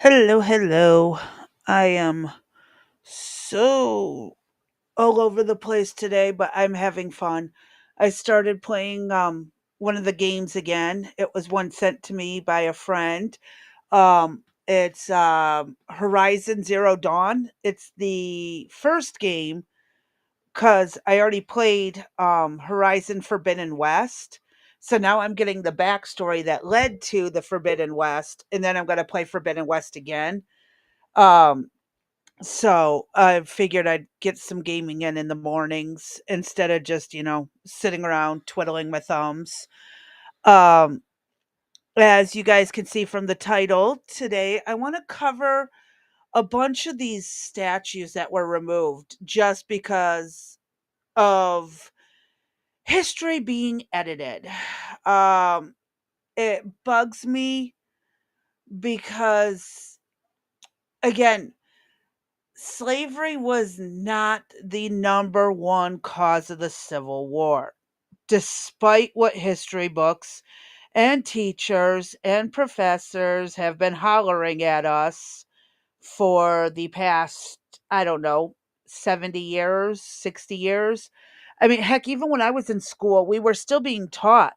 Hello, hello. I am so all over the place today, but I'm having fun. I started playing one of the games again. It was one sent to me by a friend. It's Horizon Zero Dawn. It's the first game cuz I already played Horizon Forbidden West. So now I'm getting the backstory that led to the Forbidden West, and then I'm going to play Forbidden West again. Um So, I figured I'd get some gaming in the mornings instead of just, sitting around twiddling my thumbs. Um, as you guys can see from the title, today I want to cover a bunch of these statues that were removed just because of history being edited. Um, it bugs me because, again, slavery was not the number one cause of the Civil War, despite what history books and teachers and professors have been hollering at us for the past, I don't know, 70 years, 60 years. I mean, heck, even when I was in school, we were still being taught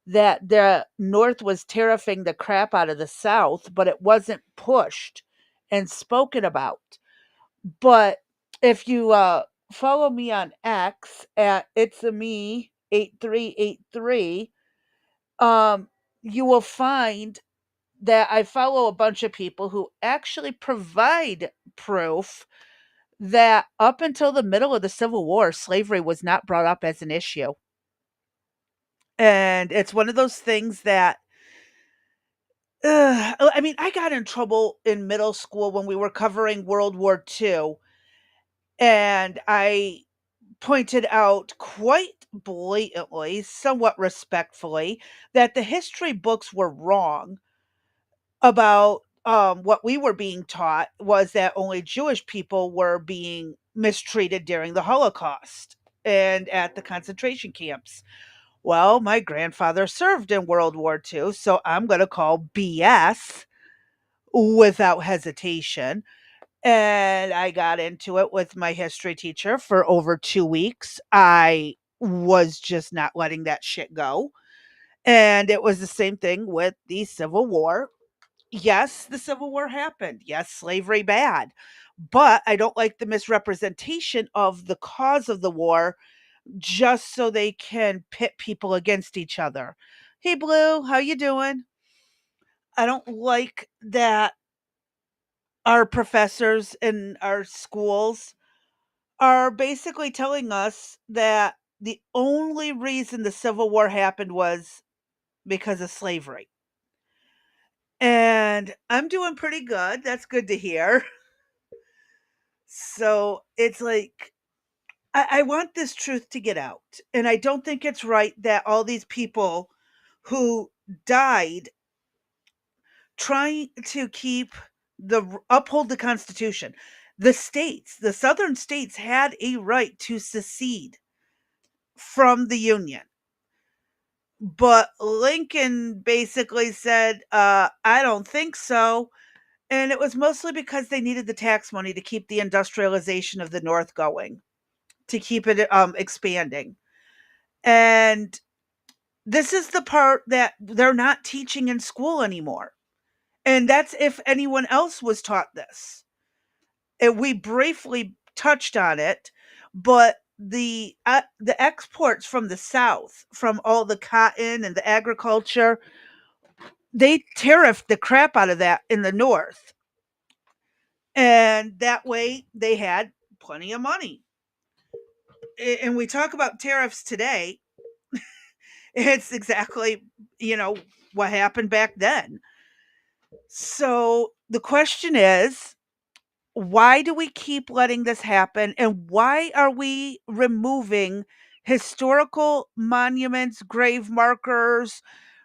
that the North was tariffing the crap out of the South, but it wasn't pushed and spoken about. But if you follow me on X at it's a me 8383, um, you will find that I follow a bunch of people who actually provide proof that up until the middle of the Civil War, slavery was not brought up as an issue. And it's one of those things that, I mean, I got in trouble in middle school when we were covering World War II, and I pointed out quite blatantly, somewhat respectfully, that the history books were wrong about what we were being taught was that only Jewish people were being mistreated during the Holocaust and at the concentration camps. Well, my grandfather served in World War II, so I'm going to call BS without hesitation. And I got into it with my history teacher for over 2 weeks. I was just not letting that shit go. And it was the same thing with the Civil War. Yes, the Civil War happened. Yes, slavery bad. But I don't like the misrepresentation of the cause of the war just so they can pit people against each other. Hey Blue, how you doing? I don't like that our professors in our schools are basically telling us that the only reason the Civil War happened was because of slavery. And I'm doing pretty good. That's good to hear. So it's like, I want this truth to get out. And I don't think it's right that all these people who died trying to uphold the Constitution, the southern states had a right to secede from the Union. But Lincoln basically said, I don't think so. And it was mostly because they needed the tax money to keep the industrialization of the North going, to keep it expanding. And this is the part that they're not teaching in school anymore. And that's if anyone else was taught this. And we briefly touched on it, but the exports from the South, from all the cotton and the agriculture, they tariffed the crap out of that in the North. And that way they had plenty of money. And we talk about tariffs today, it's exactly, you know, what happened back then. So the question is, why do we keep letting this happen? And why are we removing historical monuments, grave markers,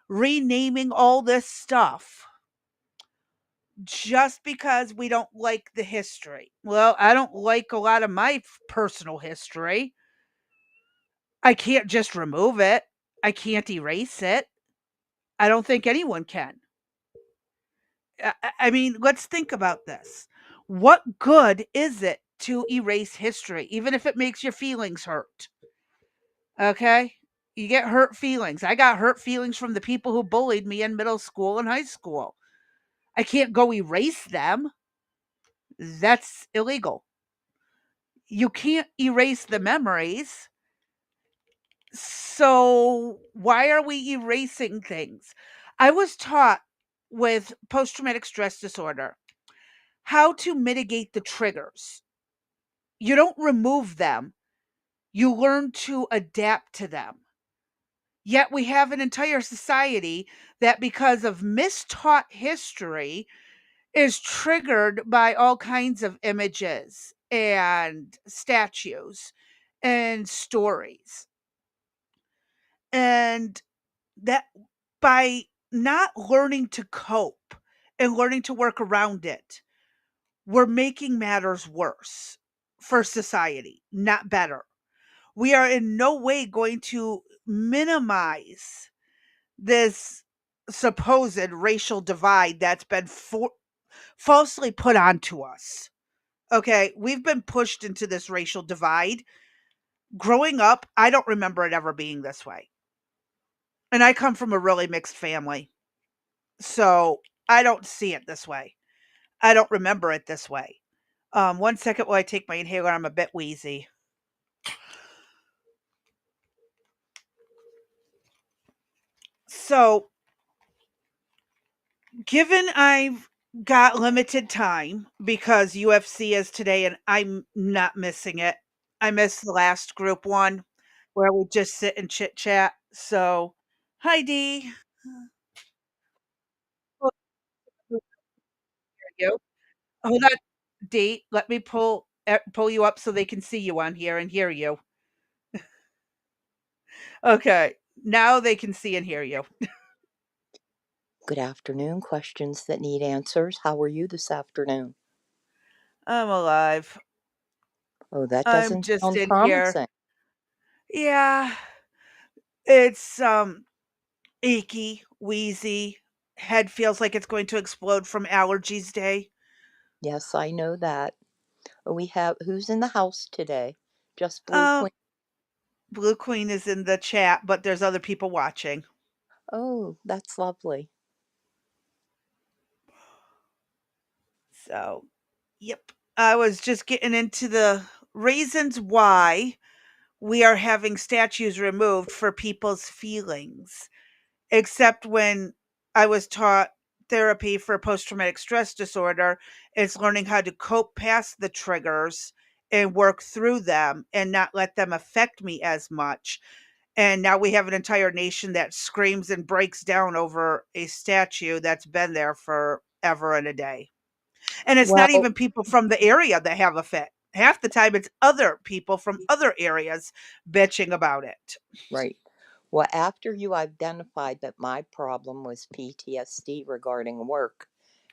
renaming all this stuff just because we don't like the history? Well, I don't like a lot of my personal history. I can't just remove it, I can't erase it. I don't think anyone can. I mean, let's think about this. What good is it to erase history, even if it makes your feelings hurt? Okay? You get hurt feelings. I got hurt feelings from the people who bullied me in middle school and high school. I can't go erase them. That's illegal. You can't erase the memories. So why are we erasing things? I was taught with post traumatic stress disorder how to mitigate the triggers. You don't remove them, you learn to adapt to them. Yet we have an entire society that, because of mistaught history, is triggered by all kinds of images and statues and stories. And that, by not learning to cope and learning to work around it, we're making matters worse for society, not better. We are in no way going to minimize this supposed racial divide that's been falsely put onto us. Okay, we've been pushed into this racial divide. Growing up, I don't remember it ever being this way. And I come from a really mixed family. So I don't see it this way. I don't remember it this way. One second while I take my inhaler, I'm a bit wheezy. So, given I've got limited time because UFC is today and I'm not missing it. I missed the last group one where we just sit and chit chat. So, hi Dee. Oh, you. Hold on, Dee. Let me pull you up so they can see you on here and hear you. Okay, now they can see and hear you. Good afternoon. Questions that need answers. How are you this afternoon? I'm alive. Oh, that I'm doesn't just sound in here. promising. Yeah, it's achy, wheezy, head feels like it's going to explode from allergies day. Yes, I know that. We have who's in the house today? Just Blue Um, Queen. Blue Queen is in the chat, but there's other people watching. Oh, that's lovely. So, yep. I was just getting into the reasons why we are having statues removed for people's feelings. Except when I was taught therapy for post traumatic stress disorder, it's learning how to cope past the triggers and work through them and not let them affect me as much. And now we have an entire nation that screams and breaks down over a statue that's been there forever and a day. And it's not Well, even people from the area that have a fit. Half the time, it's other people from other areas bitching about it. right. Well, after you identified that my problem was PTSD regarding work,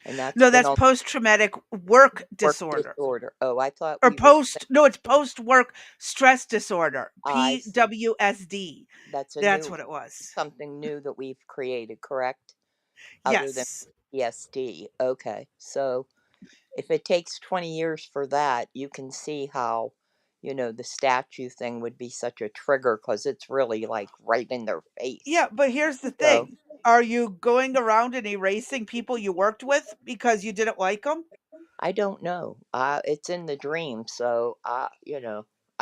and that's No, been that's a post traumatic work work disorder. disorder. Oh, I thought Or we were saying no, it's post work stress disorder, I see. PWSD. That's a That's new what it was. something new that we've created, correct? Other than Yes. ESD. Okay. So if it takes 20 years for that, you can see how, the statue thing would be such a trigger because it's really like right in their face. Yeah, but here's the So thing. Are you going around and erasing people you worked with because you didn't like them? I don't know. It's in the dream. So I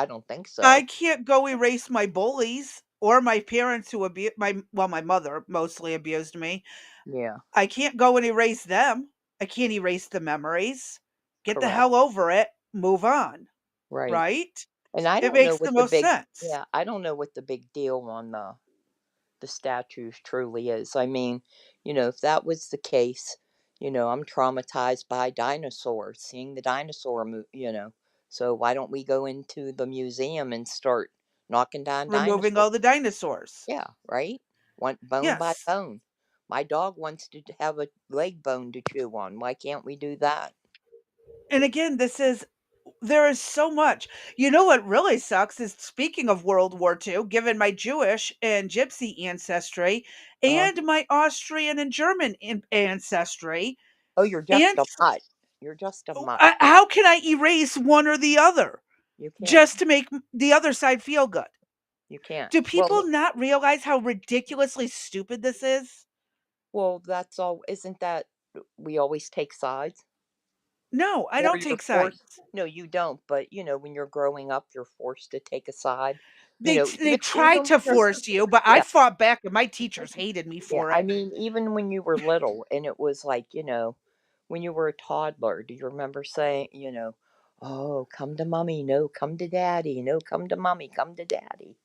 don't think I so. can't go erase my bullies or my parents who my mother mostly abused me. Yeah. I can't go and erase them. I can't erase the memories. Get the Correct. hell over it. Move on. Right. Right? And I It don't know makes the what the most big, sense. yeah, I don't know what the big deal on the statues truly is. I mean, if that was the case, I'm traumatized by dinosaurs, seeing the dinosaur. So why don't we go into the museum and start knocking down Removing dinosaurs? all the dinosaurs. Yeah, right? Want bone by Yes. bone. My dog wants to have a leg bone to chew on. Why can't we do that? And again, there is so much. You know what really sucks is, speaking of World War II, given my Jewish and Gypsy ancestry Uh, and my Austrian and German ancestry, Oh, you're just And a mutt. You're just a mutt. how can I erase one or the other You can't. just to make the other side feel good? You can't. Do Well, people not realize how ridiculously stupid this is? that's all. Isn't that we always take sides? No, I Or don't you're take forced. sides. No, you don't. But when you're growing up, you're forced to take a side. They try Even to when you're force you, but I yeah, fought back and my teachers hated me yeah. for I it. mean, even when you were little, and it was like when you were a toddler. Do you remember saying, "Oh, come to mommy, no, come to daddy, no, come to mommy, come to daddy,"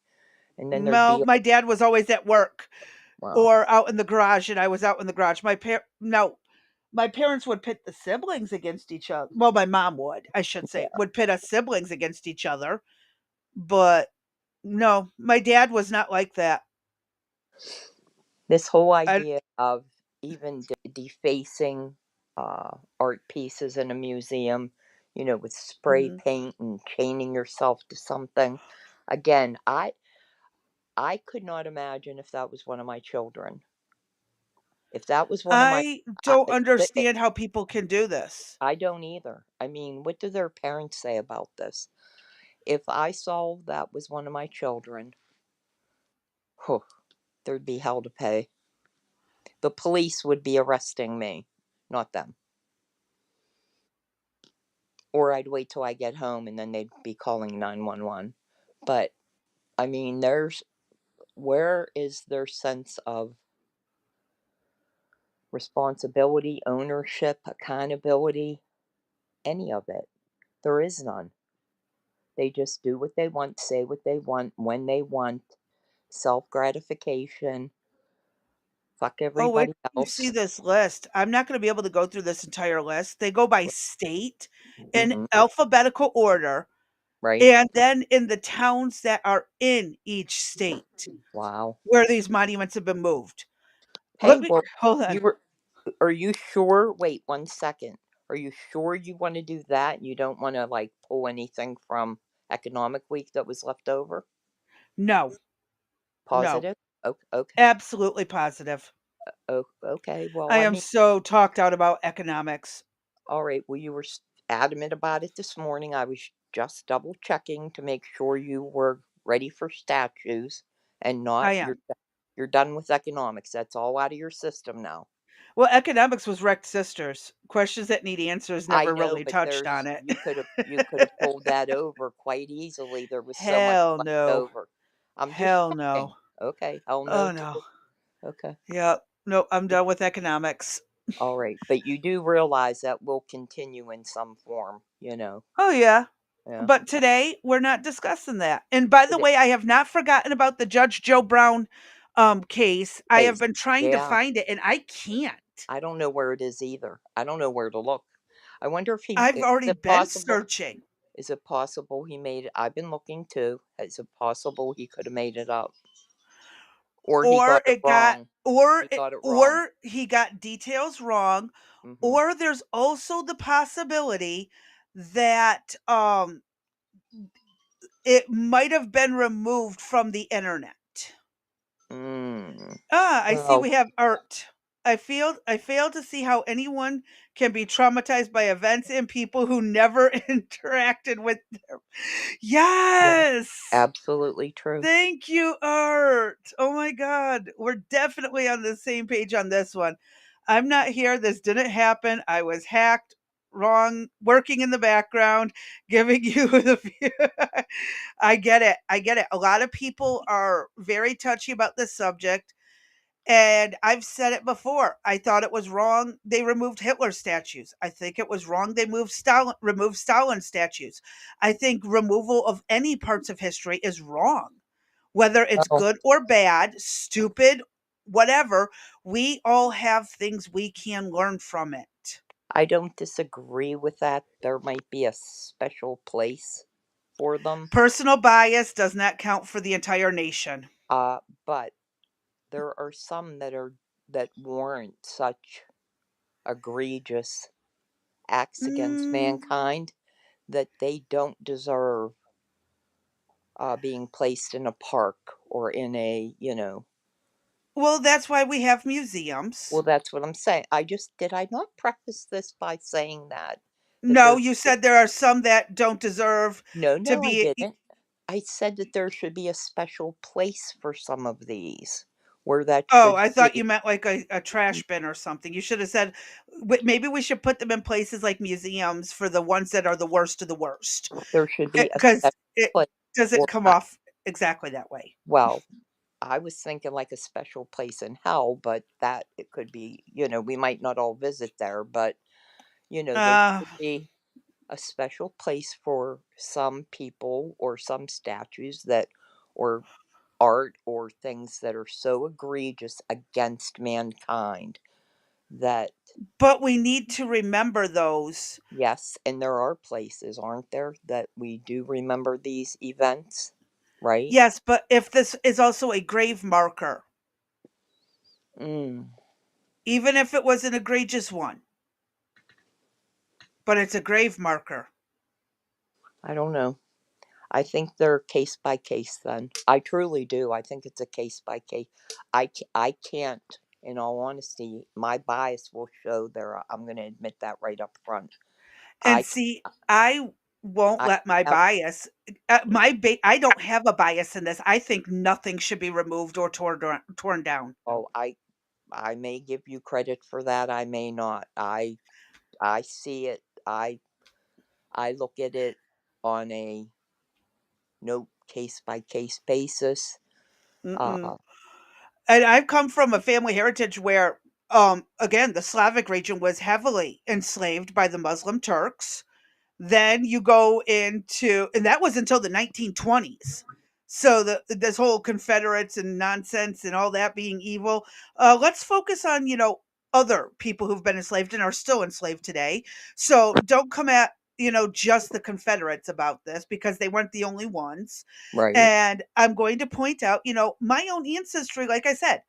and then there'd No, be my dad was always at work well, or out in the garage, and I was out in the garage. No, my parents would pit the siblings against each other. Well, my mom would, I should say, yeah. would pit us siblings against each other. But no, my dad was not like that. This whole I idea of even defacing art pieces in a museum, with spray mhm. paint and chaining yourself to something. Again, I could not imagine if that was one of my children. If that was one of my, I I, don't the- understand how people can do this. I don't either. I mean, what do their parents say about this? If I saw that was one of my children, whew, there'd be hell to pay. The police would be arresting me, not them. Or I'd wait till I get home and then they'd be calling 911. But I mean, where is their sense of responsibility, ownership, accountability, any of it? There is none. They just do what they want, say what they want, when they want, self gratification, fuck Oh, wait everybody till you see else. this list. I'm not gonna be able to go through this entire list. They go by state in Hmm. alphabetical order, Right? and then in the towns that are in each state Wow. where these monuments have been moved. Hey, Let me well, hold you on. were, are you sure? Wait 1 second. Are you sure you want to do that and you don't want to like pull anything from economic week that was left over? No, no, Positive? Okay, okay, absolutely positive. okay. Well, I I am mean, so talked out about economics. all right. Well, you were adamant about it this morning. I was just double checking to make sure you were ready for statues and not I am. you're done with economics. That's all out of your system now. Well, economics was Wrecked Sisters. Questions that need answers I never know, really but touched there's on it. you could have pulled that over quite easily. There was so much Hell left no. over. I'm just Hell checking. no. Okay, hell no Oh no. too. Okay. Yep. Nope, I'm done with economics. All right. But you do realize that will continue in some form. Oh yeah. Yeah. But today we're not discussing that. And by the It way, I have not forgotten about the Judge Joe Brown case. I have case. been trying to Yeah. find it and I can't. I don't know where it is either. I don't know where to look. I wonder if I've is already it been possible? searching. Is it possible he made it? I've been looking too. Is it possible he could have made it up? Or he Or got it it got wrong? or He it, got it wrong. or he got details wrong, Mm-hmm. or there's also the possibility that it might have been removed from the internet. Mm. Ah, I see Well, we have art. I fail to see how anyone can be traumatized by events and people who never interacted with them. yeah, Yes. absolutely true. Thank you, Art. Oh my God. We're definitely on the same page on this one. I'm not here. This didn't happen. I was hacked, wrong, working in the background, giving you the view. I get it. I get it. A lot of people are very touchy about this subject. And I've said it before. I thought it was wrong. They removed Hitler statues. I think it was wrong. They removed Stalin statues. I think removal of any parts of history is wrong. Whether it's Well, good or bad, stupid, whatever, we all have things we can learn from it. I don't disagree with that. There might be a special place for them. Personal bias does not count for the entire nation. But there are some that warrant such egregious acts against Mm, mankind that they don't deserve being placed in a park or in a Well, that's why we have Well, museums. that's what I'm saying. Did I not preface this by saying that No, there you said there are some that don't deserve No, to no, I be didn't. I said that there should be a special place for some of these, where that Oh, should I thought be. you meant like a trash bin or something. You should have said maybe we should put them in places like museums for the ones that are the worst of the worst. There should be a Because special it place doesn't for come that. off exactly that way. Well, I was thinking like a special place in hell, but that it could be, we might not all visit there, but, there Uh, should be a special place for some people or some statues or art or things that are so egregious against mankind that, but we need to remember those. yes, and there are places, aren't there, that we do remember these events, right? Yes, but if this is also a grave marker, Mm, even if it was an egregious one, but it's a grave marker. I don't know. I think they're case by case then. I truly do. I think it's a case by case. I can't, in all honesty, my bias will show there. I'm going to admit that right up front. And I, see, I won't I, let my I, bias I don't have a bias in this. I think nothing should be removed or torn down. oh, I may give you credit for that. I may not. I see it. I look at it on a no case by case basis. Mm-mm. Uh, And I've come from a family heritage where, again, the Slavic region was heavily enslaved by the Muslim Turks. Then you go into, and that was until the 1920s. So this whole Confederates and nonsense and all that being evil. Let's focus on other people who've been enslaved and are still enslaved today. So don't come at just the Confederates about this because they weren't the only ones. right. And I'm going to point out, my own ancestry. Like I said,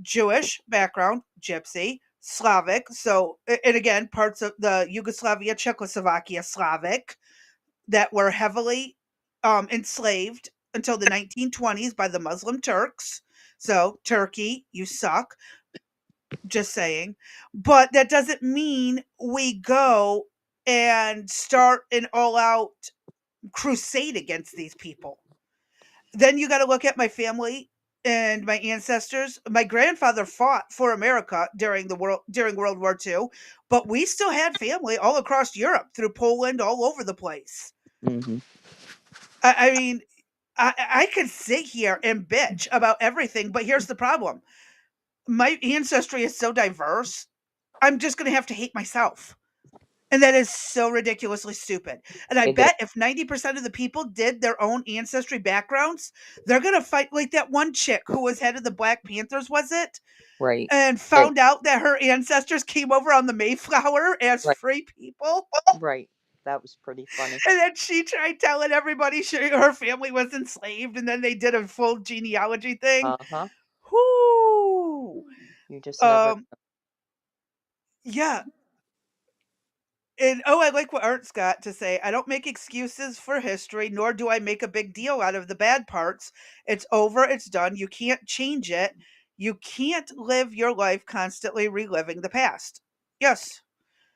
Jewish background, Gypsy, Slavic. So, and again, parts of the Yugoslavia, Czechoslovakia Slavic that were heavily enslaved until the 1920s by the Muslim Turks. So, Turkey, you suck. Just saying. But that doesn't mean we go and start an all out crusade against these people. Then you got to look at my family and my ancestors. My grandfather fought for America during World War II, but we still had family all across Europe, through Poland, all over the place. Hmm. I mean, I could sit here and bitch about everything, but here's the problem: my ancestry is so diverse. I'm just going to have to hate myself. And that is so ridiculously stupid. And I It is bet if 90% of the people did their own ancestry backgrounds, they're going to fight like that one chick who was head of the Black Panthers, was it? right. And It found out that her ancestors came over on the Mayflower as right. free people. Right. That was pretty funny. And then she tried telling everybody her family was enslaved. And then they did a full genealogy thing. Uh huh. Whoo! You just never. Um, yeah, and oh, I like what Art's got to say. I don't make excuses for history, nor do I make a big deal out of the bad parts. It's over, it's done. You can't change it. You can't live your life constantly reliving the past. Yes.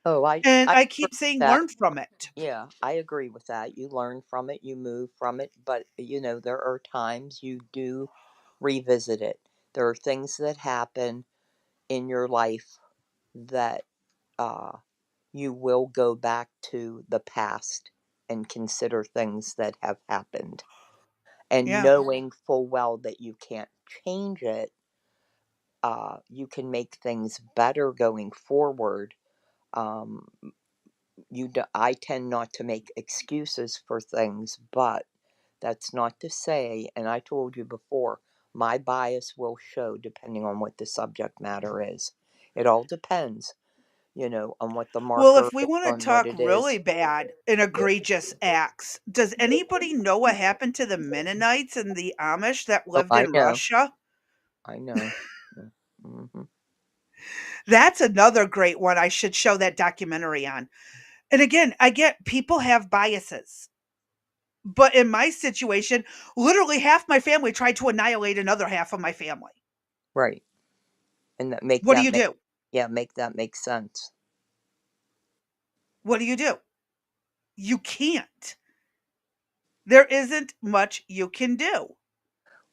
Oh, And I I agree keep with saying that. learn from it. Yeah, I agree with that. You learn from it, you move from it, but there are times you do revisit it. There are things that happen in your life that uh, you will go back to the past and consider things that have happened. And Yeah. knowing full well that you can't change it, you can make things better going forward. Um, I tend not to make excuses for things, but that's not to say, and I told you before, my bias will show depending on what the subject matter is. It all depends, on what the Well, marker if we is, want to on what talk it really is. bad and egregious acts, does anybody know what happened to the Mennonites and the Amish that Oh, lived I in know. Russia? I know. Mm-hmm. That's another great one I should show that documentary on. And again, I get people have biases. But in my situation, literally half my family tried to annihilate another half of my family. Right. And that make What do that you make do? yeah, make that make sense. What do you do? You can't. There isn't much you can do.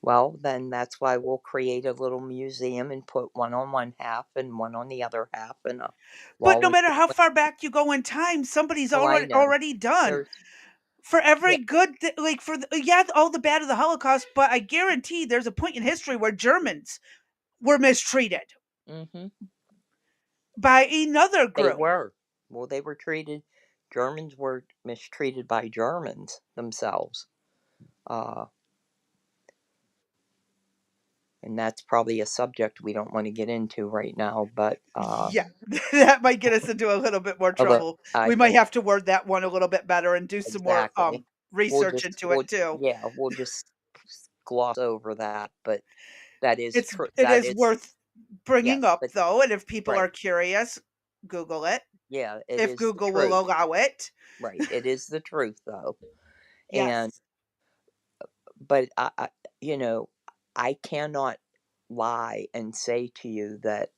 Well, then that's why we'll create a little museum and put one on one half and one on the other half and a But wall no in matter how between. far back you go in time, somebody's Oh, I know. already done. There's For every yeah. good like, for the yeah, all the bad of the Holocaust, but I guarantee there's a point in history where Germans were mistreated Mhm. by another They group. were. Well, they were treated Germans were mistreated by Germans themselves. Uh, and that's probably a subject we don't want to get into right now, but Yeah, that might get us into a little bit more although trouble. I We might think have to word that one a little bit better and do some more, exactly. research into We'll it too. yeah, we'll just gloss over that, but that is It's true. it That is is worth bringing yes, up but though, and if people are right. curious, Google it, Yeah, it if is the Google will truth. allow it. Right. It is the truth though. And Yes. but you know, I cannot lie and say to you that,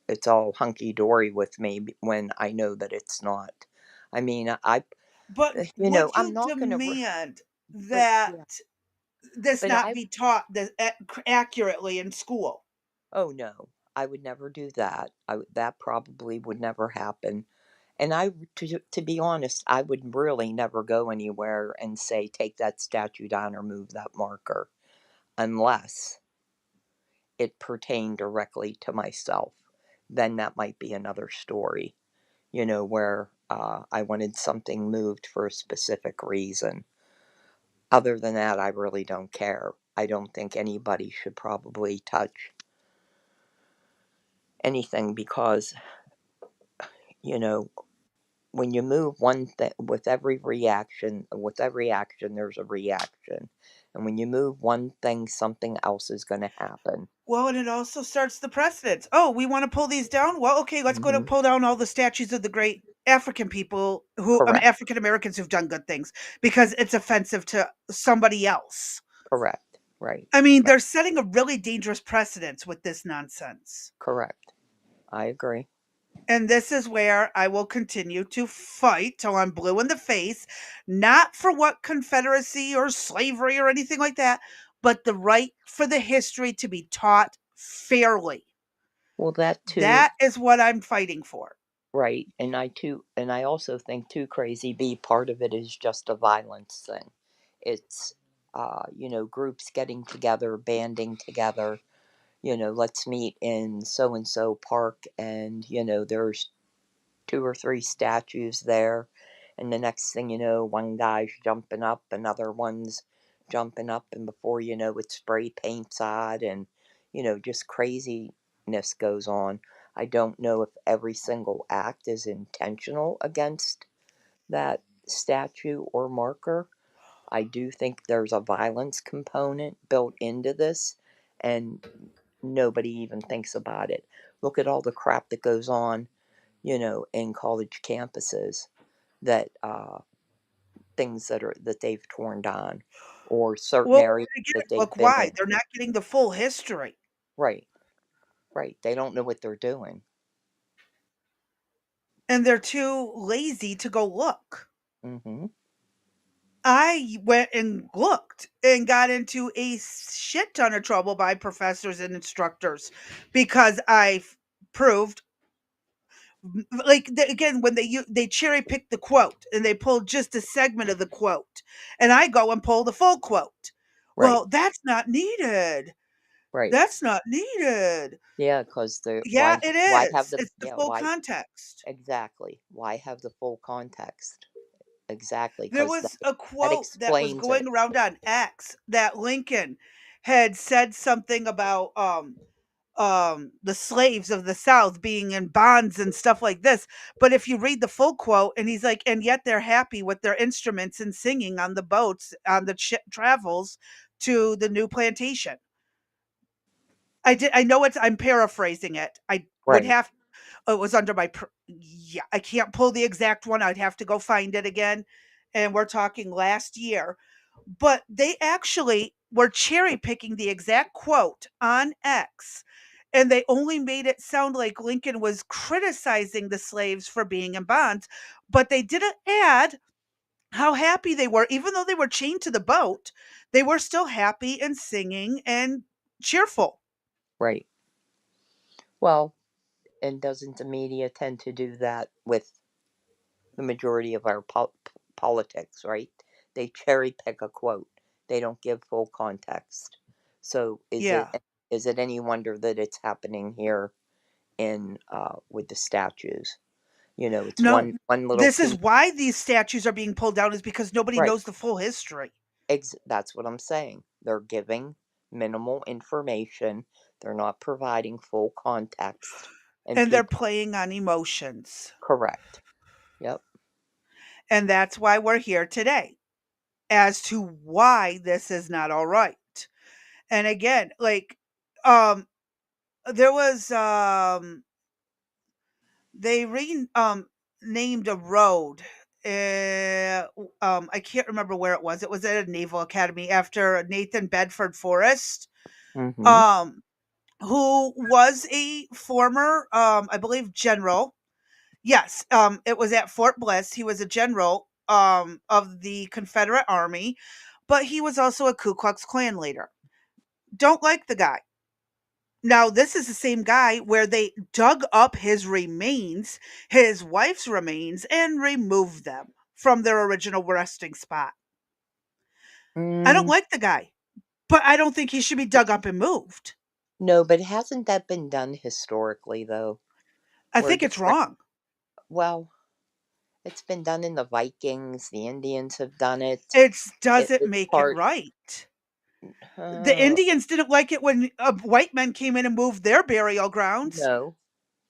it's all hunky dory with me when I know that it's not. I mean, But would I'm you not going to, demand but that yeah, this but not be taught accurately in school? oh no, I would never do that. That probably would never happen. And to be honest, I would really never go anywhere and say, take that statue down or move that marker unless it pertained directly to myself. Then that might be another story, where I wanted something moved for a specific reason. Other than that, I really don't care. I don't think anybody should probably touch anything because, you know, when you move one thing, with every action, there's a reaction. And when you move one thing, something else is going to happen. Well, and it also starts the precedence. Oh, we want to pull these down? Well, okay, let's go to Hmm. pull down all the statues of the great African people who Correct. African Americans who've done good things because it's offensive to somebody else. Correct. Right. I mean, Right. they're setting a really dangerous precedence with this nonsense. Correct. I agree. And this is where I will continue to fight till I'm blue in the face, not for what Confederacy or slavery or anything like that, but the right for the history to be taught fairly. Well, that too. That is what I'm fighting for. Right. And I also think too, Crazy B, part of it is just a violence thing. It's, groups getting together, banding together, let's meet in so and so park and, there's two or three statues there. And the next thing you know, one guy's jumping up, another one's jumping up, and before you know it, spray paint's on, and, just craziness goes on. I don't know if every single act is intentional against that statue or marker. I do think there's a violence component built into this, and nobody even thinks about it. Look at all the crap that goes on, in college campuses that things that they've torn down, or certain Well, areas again, that they've look been why. in. They're not getting the full history, Right, right. They don't know what they're doing. and they're too lazy to go look. Hmm. I went and looked and got into a shit ton of trouble by professors and instructors because proved like again when they cherry pick the quote and they pull just a segment of the quote and I go and pull the full quote. Right, Well, that's not needed. right. That's not needed. Yeah, because the Yeah, it why have is. the It's the yeah full why context. exactly why have the full context exactly There because was a that quote that was explains it. going around on X that Lincoln had said something about the slaves of the South being in bonds and stuff like this. But if you read the full quote, and he's like, and yet they're happy with their instruments and singing on the boats on the travels to the new plantation. I know I'm paraphrasing it. I would Right. have it was under my yeah, I can't pull the exact one. I'd have to go find it again. And we're talking last year. but they actually were cherry picking the exact quote on X, and they only made it sound like Lincoln was criticizing the slaves for being in bonds, but they didn't add how happy they were. Even though they were chained to the boat, they were still happy and singing and cheerful. Right. Well, and doesn't the media tend to do that with the majority of our politics, right? They cherry pick a quote. They don't give full context. So Yeah. is it any wonder that it's happening here in with the statues? You know, it's No, one little this is piece. why these statues are being pulled down, is because nobody Right. knows the full history, That's what I'm saying. They're giving minimal information. They're not providing full context, and and they're people. playing on emotions. Correct. Yep. And that's why we're here today, as to why this is not all right. And again, like, um there was they named a road. I can't remember where it was. It was at a naval academy after Nathan Bedford Forrest, Mm-hmm. um, who was a former, I believe, general. Yes, it was at Fort Bliss. He was a general of the Confederate Army, but he was also a Ku Klux Klan leader. Don't like the guy. Now, this is the same guy where they dug up his remains, his wife's remains, and removed them from their original resting spot. I don't Mm, like the guy, but I don't think he should be dug up and moved. no, but hasn't that been done historically, though? I Where think it's different, wrong. well, it's been done in the Vikings. The Indians have done it. It doesn't It's make it part. right. The Uh, Indians didn't like it when white men came in and moved their burial grounds. no,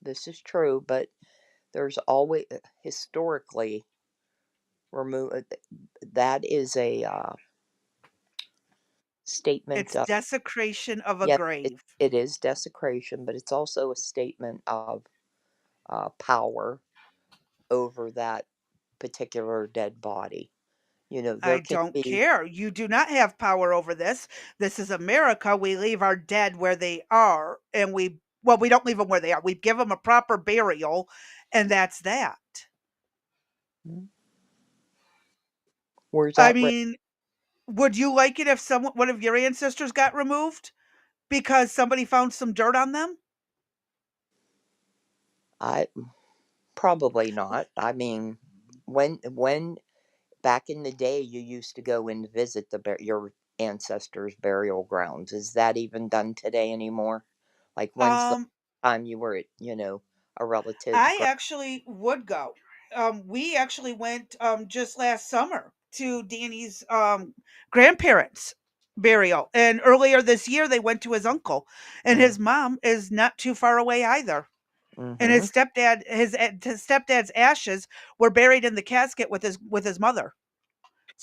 this is true, but there's always historically remove. That is a statement It's of. desecration of a Yes, grave. it is desecration, but it's also a statement of power over that particular dead body. You know, there I can don't be. care. You do not have power over this. This is America. We leave our dead where they are, and well, we don't leave them where they are. We give them a proper burial, and that's that. Hmm, where's I that? Right? mean, would you like it if someone one of your ancestors got removed because somebody found some dirt on them? I probably not. I mean, when back in the day you used to go and visit your ancestors' burial grounds. Is that even done today anymore? Like when's the Um, time you were at, a relative's I grave? actually would go. We actually went just last summer to Danny's grandparents' burial, and earlier this year they went to his uncle, and Mm, his mom is not too far away either. And mm-hmm. his stepdad's ashes were buried in the casket with his mother.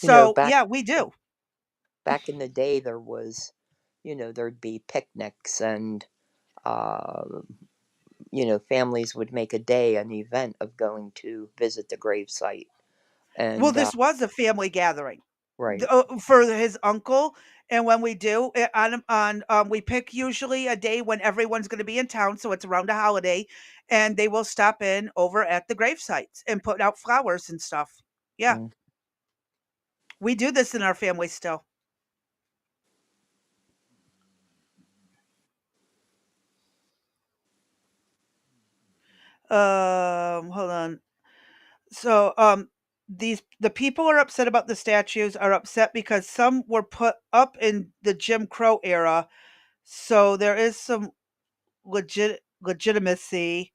You know, So yeah, we do. back in the day there was, there'd be picnics and uh families would make a day an event of going to visit the gravesite. Well, And this was a family gathering. right. For his uncle, and when we do it we pick usually a day when everyone's going to be in town, so it's around a holiday, and they will stop in over at the grave sites and put out flowers and stuff. Yeah, Mm. we do this in our family still. Hold on. So, the people are upset about the statues are upset because some were put up in the Jim Crow era, so there is some legitimacy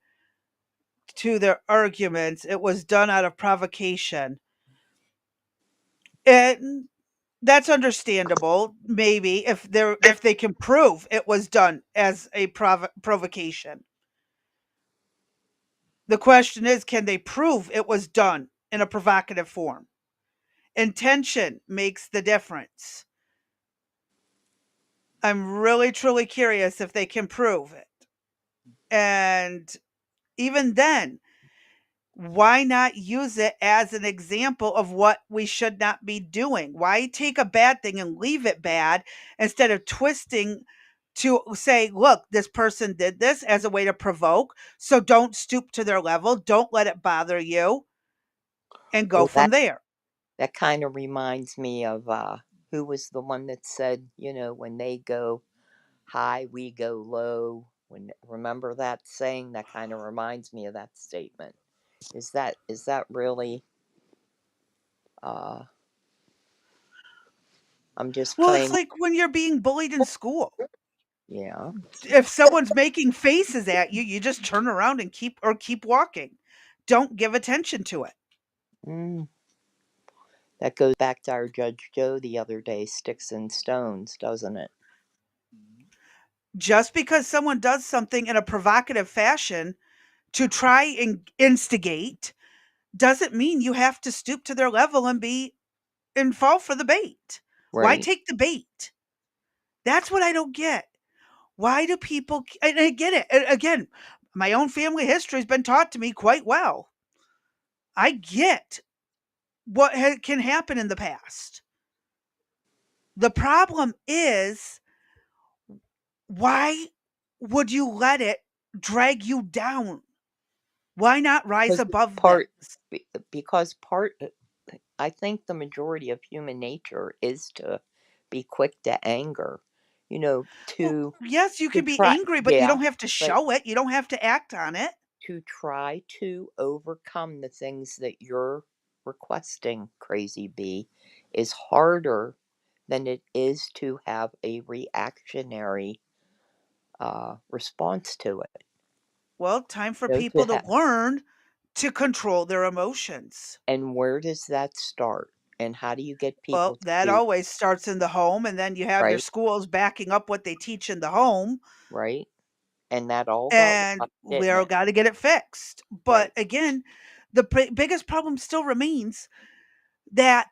to their arguments. It was done out of provocation. And that's understandable, maybe if they can prove it was done as a provocation. The question is, can they prove it was done in a provocative form? Intention makes the difference. I'm really truly curious if they can prove it. And even then, Why not use it as an example of what we should not be doing? Why take a bad thing and leave it bad instead of twisting to say, look, this person did this as a way to provoke. So don't stoop to their level. Don't let it bother you and go Well, from there. that kind of reminds me of who was the one that said, when they go high, we go low. When remember that saying? That kind of reminds me of that statement. Is that really? Uh, I'm just Well, it's playing. like when you're being bullied in school. Yeah. If someone's making faces at you, you just turn around and keep walking. Don't give attention to it. Mm, that goes back to our Judge Joe the other day, sticks and stones, doesn't it? Just because someone does something in a provocative fashion to try and instigate doesn't mean you have to stoop to their level and fall for the bait. Why Right. take the bait? That's what I don't get. Why do people, and I get it. Again, my own family history has been taught to me quite well. I get what can happen in the past. The problem is, why would you let it drag you down? Why not rise Because above part, this? because part, I think the majority of human nature is to be quick to anger. You know, Well, to yes, you to can be try, angry, but you yeah, don't have to but show it. You don't have to act on it. to try to overcome the things that you're requesting, Crazy Bee, is harder than it is to have a reactionary response to it. Well, time for To people to have, learn to control their emotions. and where does that start? And how do you get Well, people to that do always starts in the home, and then you have your right, schools backing up what they teach in the home, right? And that all got and lost, didn't we're it? got to get it fixed. But Right. again, the biggest problem still remains that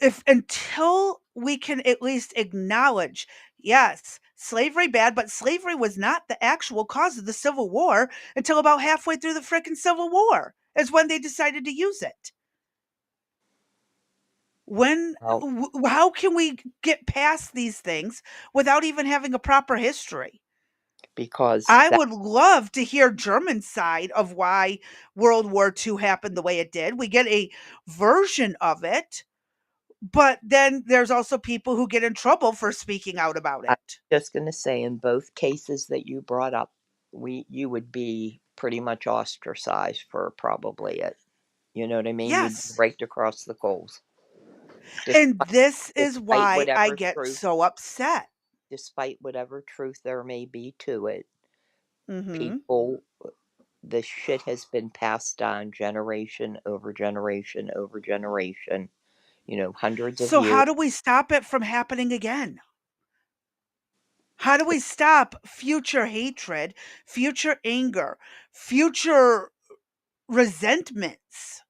if until we can at least acknowledge, yes, slavery bad, but slavery was not the actual cause of the Civil War until about halfway through the frickin' Civil War is when they decided to use it. When Well, how can we get past these things without even having a proper history? because I that would love to hear German side of why World War II happened the way it did. We get a version of it, but then there's also people who get in trouble for speaking out about I'm it. just going to say, in both cases that you brought up, you would be pretty much ostracized for probably it. You know what I mean? You'd be Yes. raked across the coals, And despite this is despite why I whatever get truth, so upset. despite whatever truth there may be to it. Mhm. People, the shit has been passed on generation over generation over generation. Hundreds of So years. how do we stop it from happening again? How do we stop future hatred, future anger, future resentments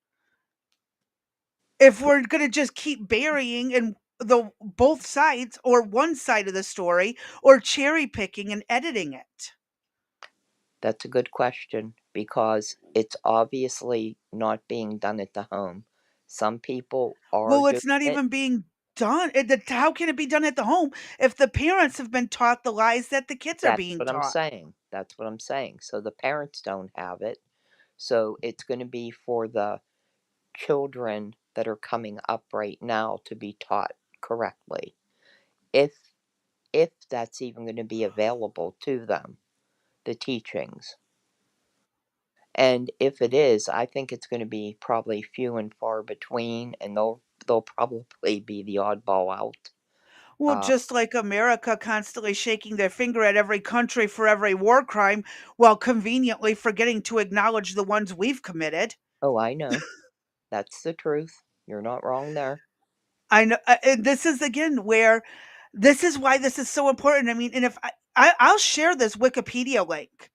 if we're going to just keep burying in the both sides or one side of the story or cherry picking and editing it? That's a good question because it's obviously not being done at the home. Some people are Well, doing it's not it. even being done. How can it be done at the home if the parents have been taught the lies that the kids are That's being what I'm taught? saying. That's what I'm saying. So the parents don't have it. So it's going to be for the children that are coming up right now to be taught correctly. If if that's even going to be available to them, the teachings. And if it is, I think it's going to be probably few and far between, and they'll probably be the oddball out. Well, Uh, just like America constantly shaking their finger at every country for every war crime while conveniently forgetting to acknowledge the ones we've committed. oh, I know. That's the truth. You're not wrong there. I know, and this is again where this is why this is so important. I mean, and if I'll share this Wikipedia link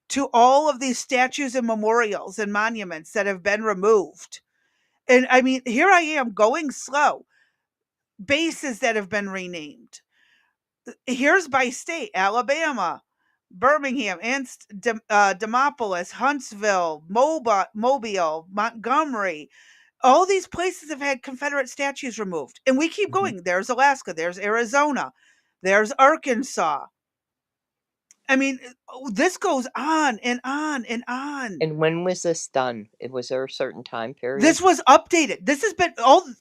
to all of these statues and memorials and monuments that have been removed. And I mean, here I am going slow. Bases that have been renamed. Here's by state: Alabama, Birmingham, Demopolis, Huntsville, Mobile, Montgomery. All these places have had Confederate statues removed. And we keep Mhm. going. There's Alaska, there's Arizona, there's Arkansas. I mean, this goes on and on and on. And when was this done? It was there a certain time period? This was updated. This has been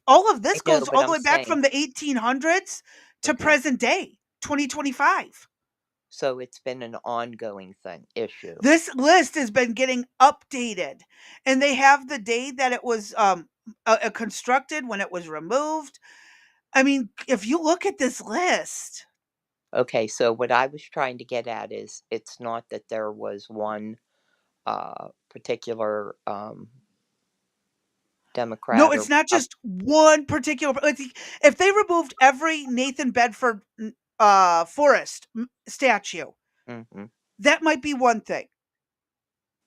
all of I this know, goes but all the I'm way back saying from the 1800s to okay. present day, 2025. So it's been an ongoing thing issue. This list has been getting updated, and they have the day that it was constructed, when it was removed. I mean, if you look at this list, Okay, so what I was trying to get at is it's not that there was one particular no, Democrat or it's not just one particular. If they removed every Nathan Bedford Forrest statue, hmm that might be one thing.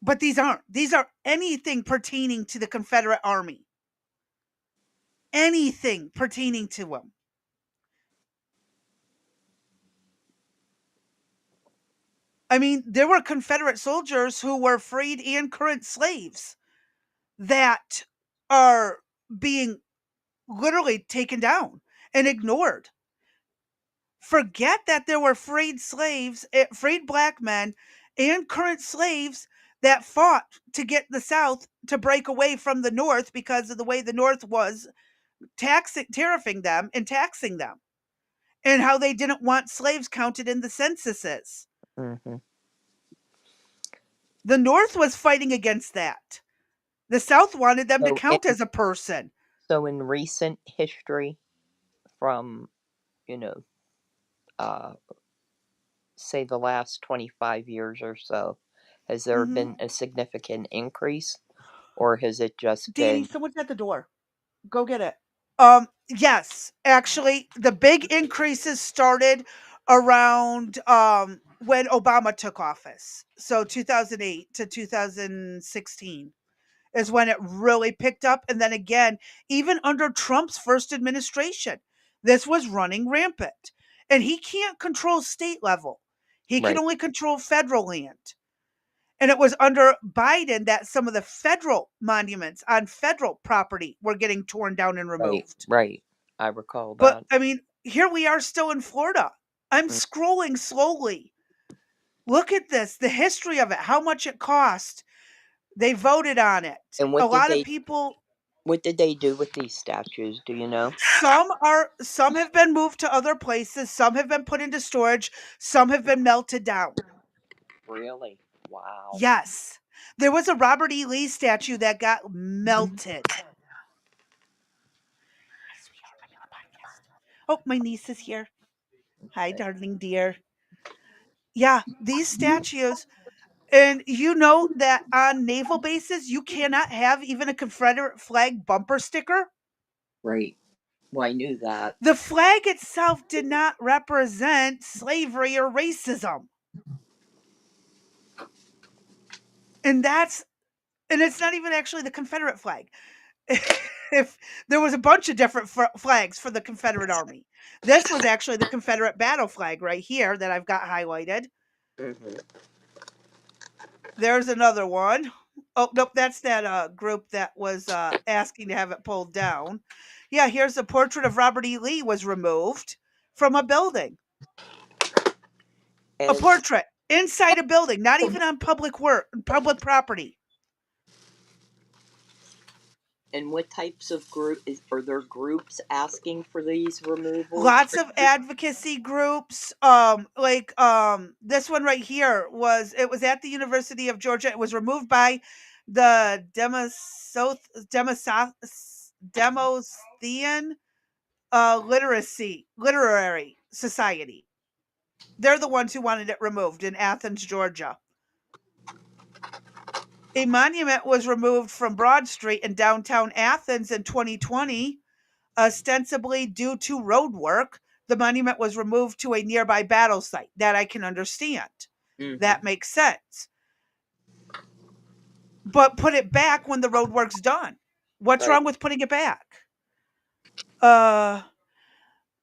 But these aren't. These are anything pertaining to the Confederate Army. Anything pertaining to them. I mean, there were Confederate soldiers who were freed and current slaves that are being literally taken down and ignored. Forget that there were freed slaves, freed black men, and current slaves that fought to get the South to break away from the North because of the way the North was tariffing them and taxing them, and how they didn't want slaves counted in the censuses. hmm The North was fighting against that. The South wanted them to So count as a person. in recent history, from you know, uh, say the last 25 years or so, has there Hmm. been a significant increase, or has it just Danny, been someone's at the door. Go get it. Yes, actually, the big increases started around when Obama took office. So 2008 to 2016 is when it really picked up, and then again, even under Trump's first administration, this was running rampant. And he can't control state level. He can right, only control federal land. And it was under Biden that some of the federal monuments on federal property were getting torn down and right, removed. right? I recall But that. I mean, here we are still in Florida. I'm Mm. scrolling slowly. Look at this, the history of it, how much it cost. They voted on it. And A lot of people, what did they do with these statues? Do you know? some have been moved to other places, some have been put into storage, some have been melted down. Really? Wow. Yes. There was a Robert E. Lee statue that got melted. Sweetheart, I'm in a podcast. Oh, my niece is here. Hi, darling dear. Yeah, these statues, and you know that on naval bases, you cannot have even a Confederate flag bumper sticker. Right. Well, I knew that. The flag itself did not represent slavery or racism. And that's, and it's not even actually the Confederate flag. If there was a bunch of different flags for the Confederate Army, this was actually the Confederate battle flag right here that I've got highlighted. hmm There's another one. Oh, nope, that's that group that was asking to have it pulled down. Yeah, here's a portrait of Robert E. Lee was removed from a building. A And portrait inside a building, not even on public property. what types of are there groups asking for these removals? Lots of advocacy groups, like this one right here, it was at the University of Georgia. It was removed by the Demosthean literary society. They're the ones who wanted it removed in Athens, Georgia. A monument was removed from Broad Street in downtown Athens in 2020, ostensibly due to road work. The monument was removed to a nearby battle site. That I can understand. hmm That makes sense. But put it back when the road work's done. What's Right. wrong with putting it back? Uh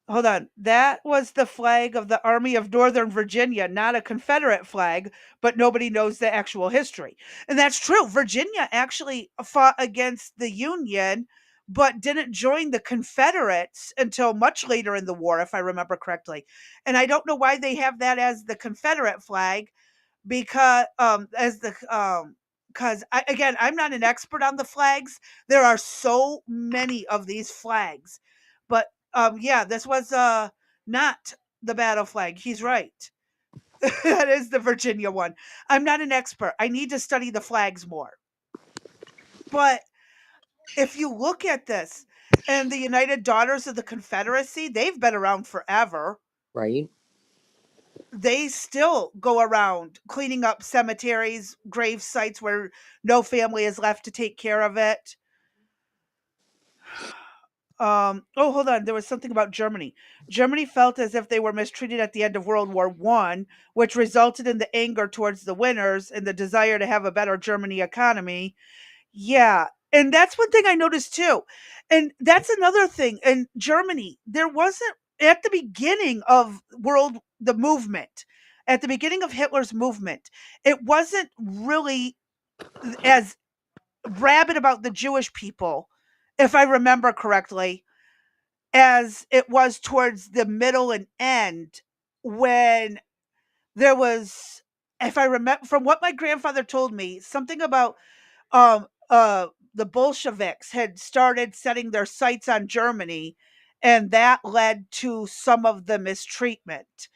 Hold on. That was the flag of the Army of Northern Virginia, not a Confederate flag, but nobody knows the actual history. And that's true. Virginia actually fought against the Union, but didn't join the Confederates until much later in the war, if I remember correctly. And I don't know why they have that as the Confederate flag because as the because again, I'm not an expert on the flags. There are so many of these flags, but yeah, this was not the battle flag. He's right. That is the Virginia one. I'm not an expert. I need to study the flags more. But if you look at this, and the United Daughters of the Confederacy, they've been around forever. right? They still go around cleaning up cemeteries, grave sites where no family is left to take care of it. Oh, hold on. There was something about Germany. Germany felt as if they were mistreated at the end of World War One, which resulted in the anger towards the winners and the desire to have a better Germany economy. Yeah. And that's one thing I noticed too. And that's another thing. In Germany, there wasn't at the beginning of the movement, at the beginning of Hitler's movement, it wasn't really as rabid about the Jewish people, if I remember correctly, as it was towards the middle and end when there was, if I remember from what my grandfather told me, something about um uh the Bolsheviks had started setting their sights on Germany, and that led to some of the mistreatment.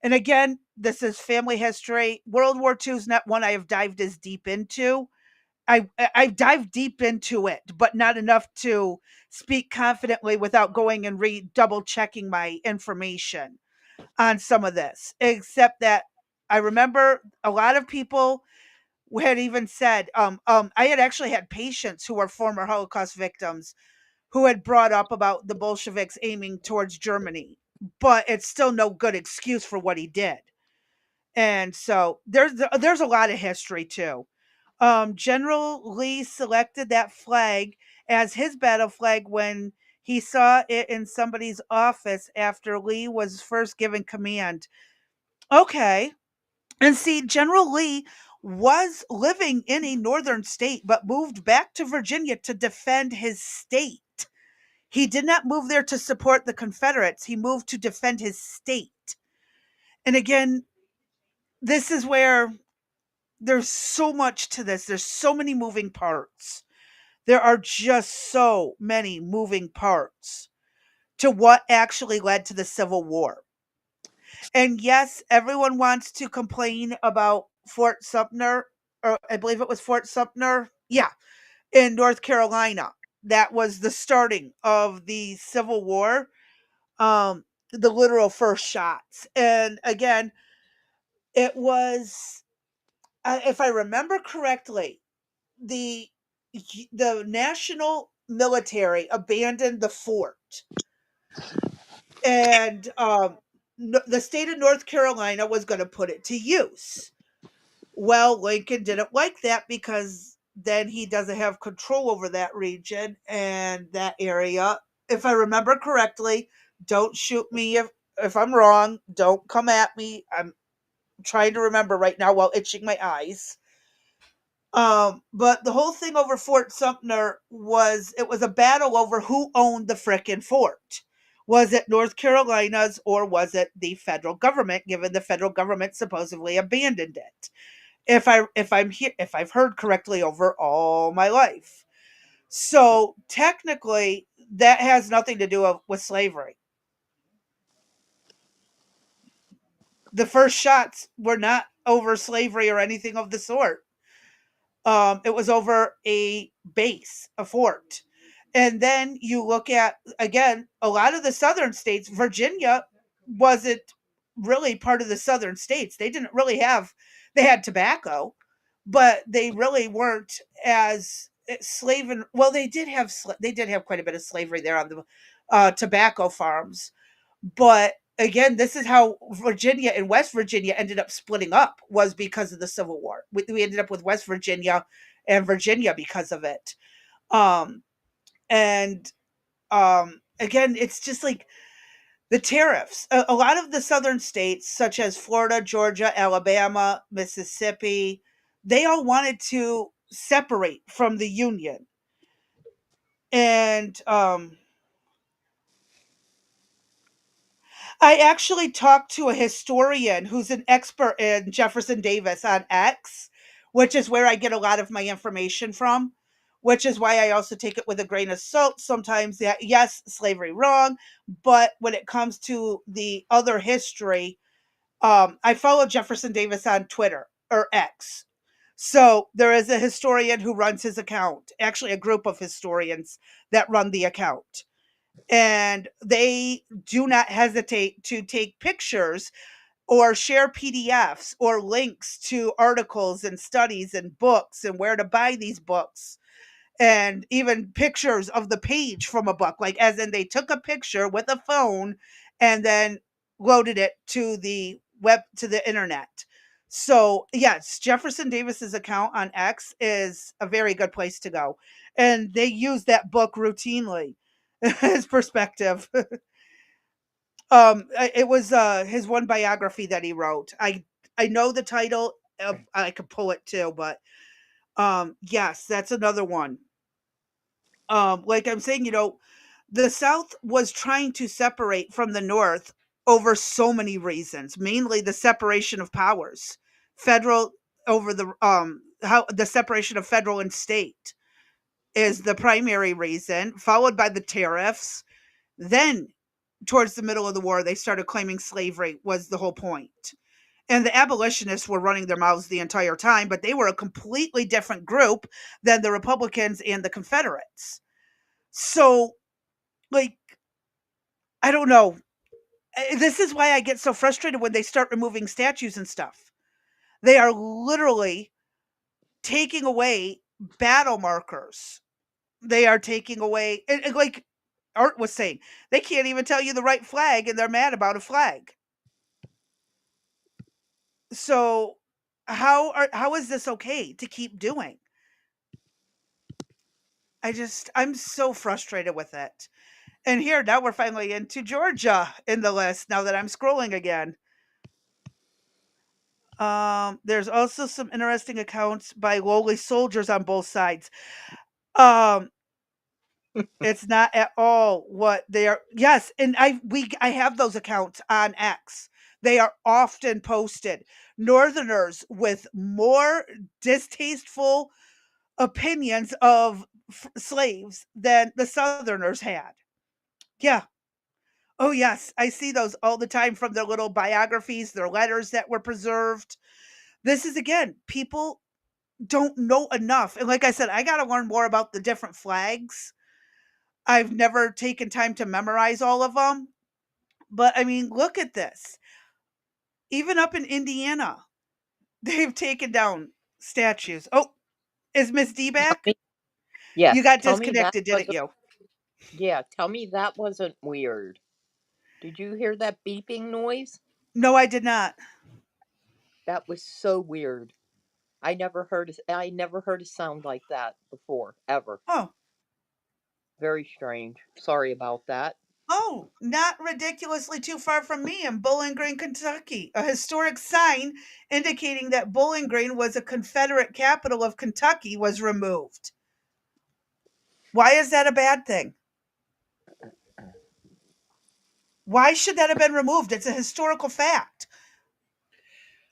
And again, this is family history. World War II is not one I have dived as deep into. I've dived deep into it, but not enough to speak confidently without going and double checking my information on some of this. Except that I remember a lot of people had even said, I had actually had patients who were former Holocaust victims who had brought up about the Bolsheviks aiming towards Germany, but it's still no good excuse for what he did. And so there's a lot of history too. General Lee selected that flag as his battle flag when he saw it in somebody's office after Lee was first given command. Okay. And see, General Lee was living in a northern state, but moved back to Virginia to defend his state. He did not move there to support the Confederates. He moved to defend his state. And again, this is where there's so much to this. There's so many moving parts. There are just so many moving parts to what actually led to the Civil War. And yes, everyone wants to complain about Fort Sumter, or I believe it was Fort Sumter. Yeah, in North Carolina. That was the starting of the Civil War, the literal first shots. And again, it was, if I remember correctly, the the national military abandoned the fort, and the state of North Carolina was going to put it to use. Well, Lincoln didn't like that because then he doesn't have control over that region and that area. If I remember correctly, don't shoot me if I'm wrong. Don't come at me. I'm trying to remember right now while itching my eyes. But the whole thing over Fort Sumter was it was a battle over who owned the frickin' fort. Was it North Carolina's or was it the federal government, given the federal government supposedly abandoned it? If I've heard correctly over all my life. So technically that has nothing to do with slavery. The first shots were not over slavery or anything of the sort. It was over a base, a fort. And then you look at, again, a lot of the southern states, Virginia wasn't really part of the southern states. They didn't really have, they had tobacco, but they really weren't as slave and, well, they did have quite a bit of slavery there on the tobacco farms. But again, this is how Virginia and West Virginia ended up splitting up, was because of the Civil War. We ended up with West Virginia and Virginia because of it. Um, and again, it's just like The tariffs. A lot of the southern states, such as Florida, Georgia, Alabama, Mississippi, they all wanted to separate from the Union. And I actually talked to a historian who's an expert in Jefferson Davis on X, which is where I get a lot of my information from, which is why I also take it with a grain of salt sometimes. That, yes, slavery wrong, but when it comes to the other history, I follow Jefferson Davis on Twitter or X. So there is a historian who runs his account, actually, a group of historians that run the account. And they do not hesitate to take pictures or share PDFs or links to articles and studies and books and where to buy these books and even pictures of the page from a book, like as in they took a picture with a phone and then loaded it to the web, to the internet. So yes, Jefferson Davis's account on X is a very good place to go, and they use that book routinely. His perspective. It was his one biography that he wrote. I know the title. I could pull it too, but yes, that's another one. Like I'm saying, the South was trying to separate from the North over so many reasons, mainly the separation of powers, federal over the how the separation of federal and state is the primary reason, followed by the tariffs. Then towards the middle of the war, they started claiming slavery was the whole point. And the abolitionists were running their mouths the entire time, but they were a completely different group than the Republicans and the Confederates. So, like, I don't know. This is why I get so frustrated when they start removing statues and stuff. They are literally taking away battle markers. They are taking away, like Art was saying, they can't even tell you the right flag and they're mad about a flag. So, how is this okay to keep doing? I'm so frustrated with it. And here now we're finally into Georgia in the list now that I'm scrolling again. There's also some interesting accounts by lowly soldiers on both sides. Um, it's not at all what they are. Yes, and I have those accounts on X. They are often posted. Northerners with more distasteful opinions of slaves than the Southerners had. Yeah. Oh, yes. I see those all the time from their little biographies, their letters that were preserved. This is, again, people don't know enough. And like I said, I got to learn more about the different flags. I've never taken time to memorize all of them. But I mean, look at this. Even up in Indiana, they've taken down statues. Oh, is Miss D Tell back? me, You yes, got tell me that disconnected, didn't wasn't, you? yeah, tell me that wasn't weird. Did you hear that beeping noise? No, I did not. That was so weird. I never heard a sound like that before, ever. Oh, Very strange. Sorry about that. Oh, not ridiculously too far from me in Bowling Green, Kentucky. A historic sign indicating that Bowling Green was a Confederate capital of Kentucky was removed. Why is that a bad thing? Why should that have been removed? It's a historical fact.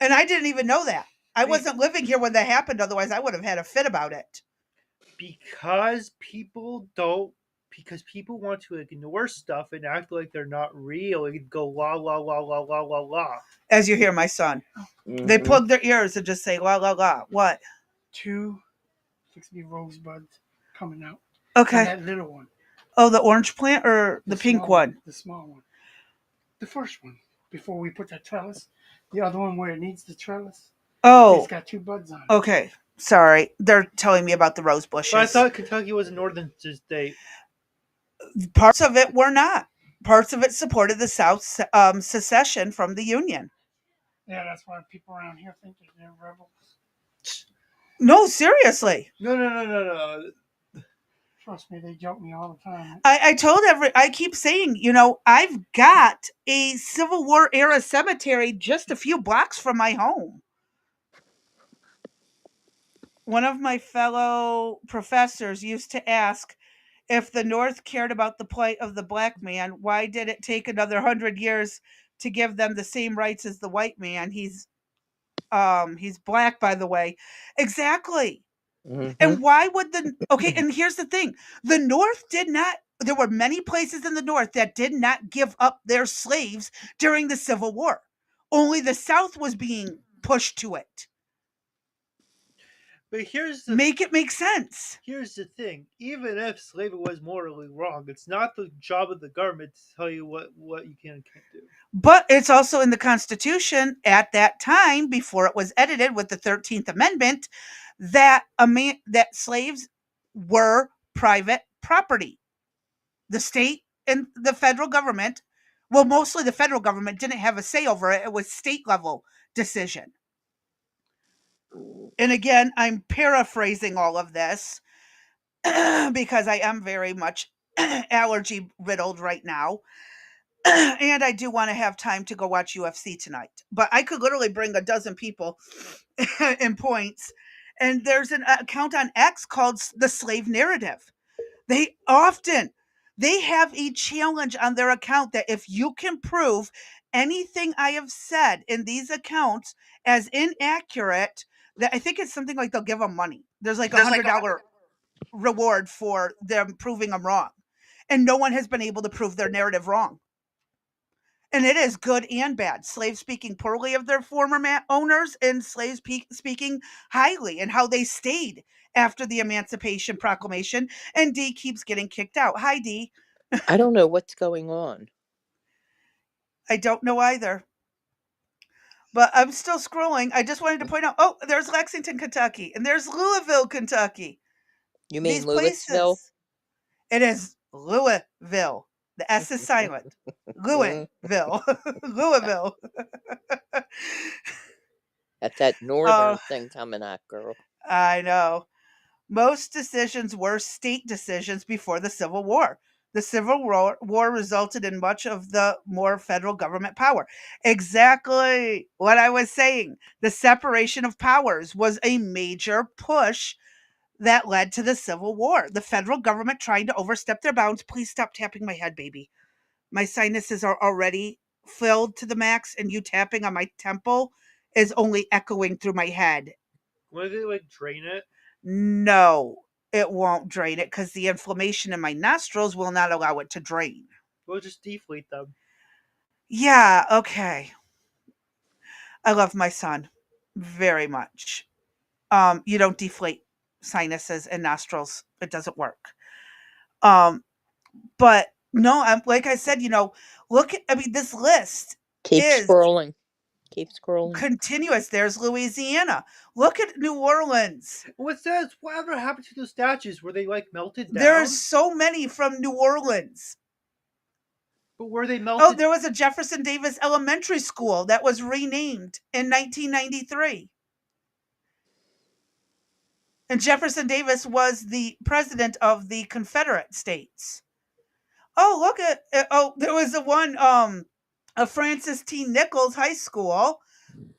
And I didn't even know that. I Be- wasn't living here when that happened, otherwise, I would have had a fit about it. because people don't because people want to ignore stuff and act like they're not real and go la la la la la la la. As you hear my son, they Mm-hmm. plug their ears and just say, la, la, la. What? Two 60 rosebuds coming out. Okay. And that little one, Oh, the orange plant or the pink small one? the small one, the first one. Before we put that trellis, the other one where it needs the trellis, it's Oh, got two buds on it. okay. Sorry. They're telling me about the rose But I bushes. thought Kentucky was a northern state. Parts of it were not. Parts of it supported the South's secession from the Union. Yeah, that's why people around here think that they're rebels. No, seriously. No. Trust me, they joke me all the time. I keep saying, I've got a Civil War era cemetery just a few blocks from my home. One of my fellow professors used to ask, if the North cared about the plight of the black man, why did it take another 100 years to give them the same rights as the white man? He's black, by the way. Exactly. Mm-hmm. And why would the okay, and here's the thing. The North did not there were many places in the North that did not give up their slaves during the Civil War. Only the South was being pushed to it. But Make it make sense. here's the thing. Even if slavery was morally wrong, it's not the job of the government to tell you what you can and can't do. But it's also in the Constitution at that time, before it was edited with the 13th Amendment, that that slaves were private property. The state and the federal government, well, mostly the federal government, didn't have a say over it. It was state level decision. And again, I'm paraphrasing all of this because I am very much allergy riddled right now. And I do want to have time to go watch UFC tonight. But I could literally bring a dozen people in points. And there's an account on X called the Slave Narrative. They often they have a challenge on their account that if you can prove anything I have said in these accounts as inaccurate, that I think it's something like they'll give them money. There's like $100 reward for them proving them wrong. And no one has been able to prove their narrative wrong. And it is good and bad. Slaves speaking poorly of their former owners, and slaves speaking highly, and how they stayed after the Emancipation Proclamation. And D keeps getting kicked out. Hi, D. I don't know what's going on. I don't know either. But I'm still scrolling. I just wanted to point out, oh, there's Lexington, Kentucky, and there's Louisville, Kentucky. You mean These Louisville? places. It is Louisville. The S is silent. Mm, Louisville. Louisville. that's that Oh, northern thing coming out, girl. I know. Most decisions were state decisions before the Civil War. The Civil War resulted in much of the more federal government power. Exactly what I was saying. The separation of powers was a major push that led to the Civil War. The federal government trying to overstep their bounds. Please stop tapping my head, baby. My sinuses are already filled to the max, and you tapping on my temple is only echoing through my head. Would they like drain it? No, it won't drain it because the inflammation in my nostrils will not allow it to drain. We'll just deflate them. Yeah, okay. I love my son very much. You don't deflate sinuses and nostrils. It doesn't work. Um, but no, I'm like I said, look at, I mean, this list Keep is scrolling. Keep scrolling. continuous. There's Louisiana. Look at New Orleans. What's that? Whatever happened to those statues? Were they like melted There's down? so many from New Orleans. But were they Oh, melted? there was a Jefferson Davis Elementary School that was renamed in 1993. And Jefferson Davis was the president of the Confederate States. Oh, look at oh, there was a one a Francis T. Nichols High School,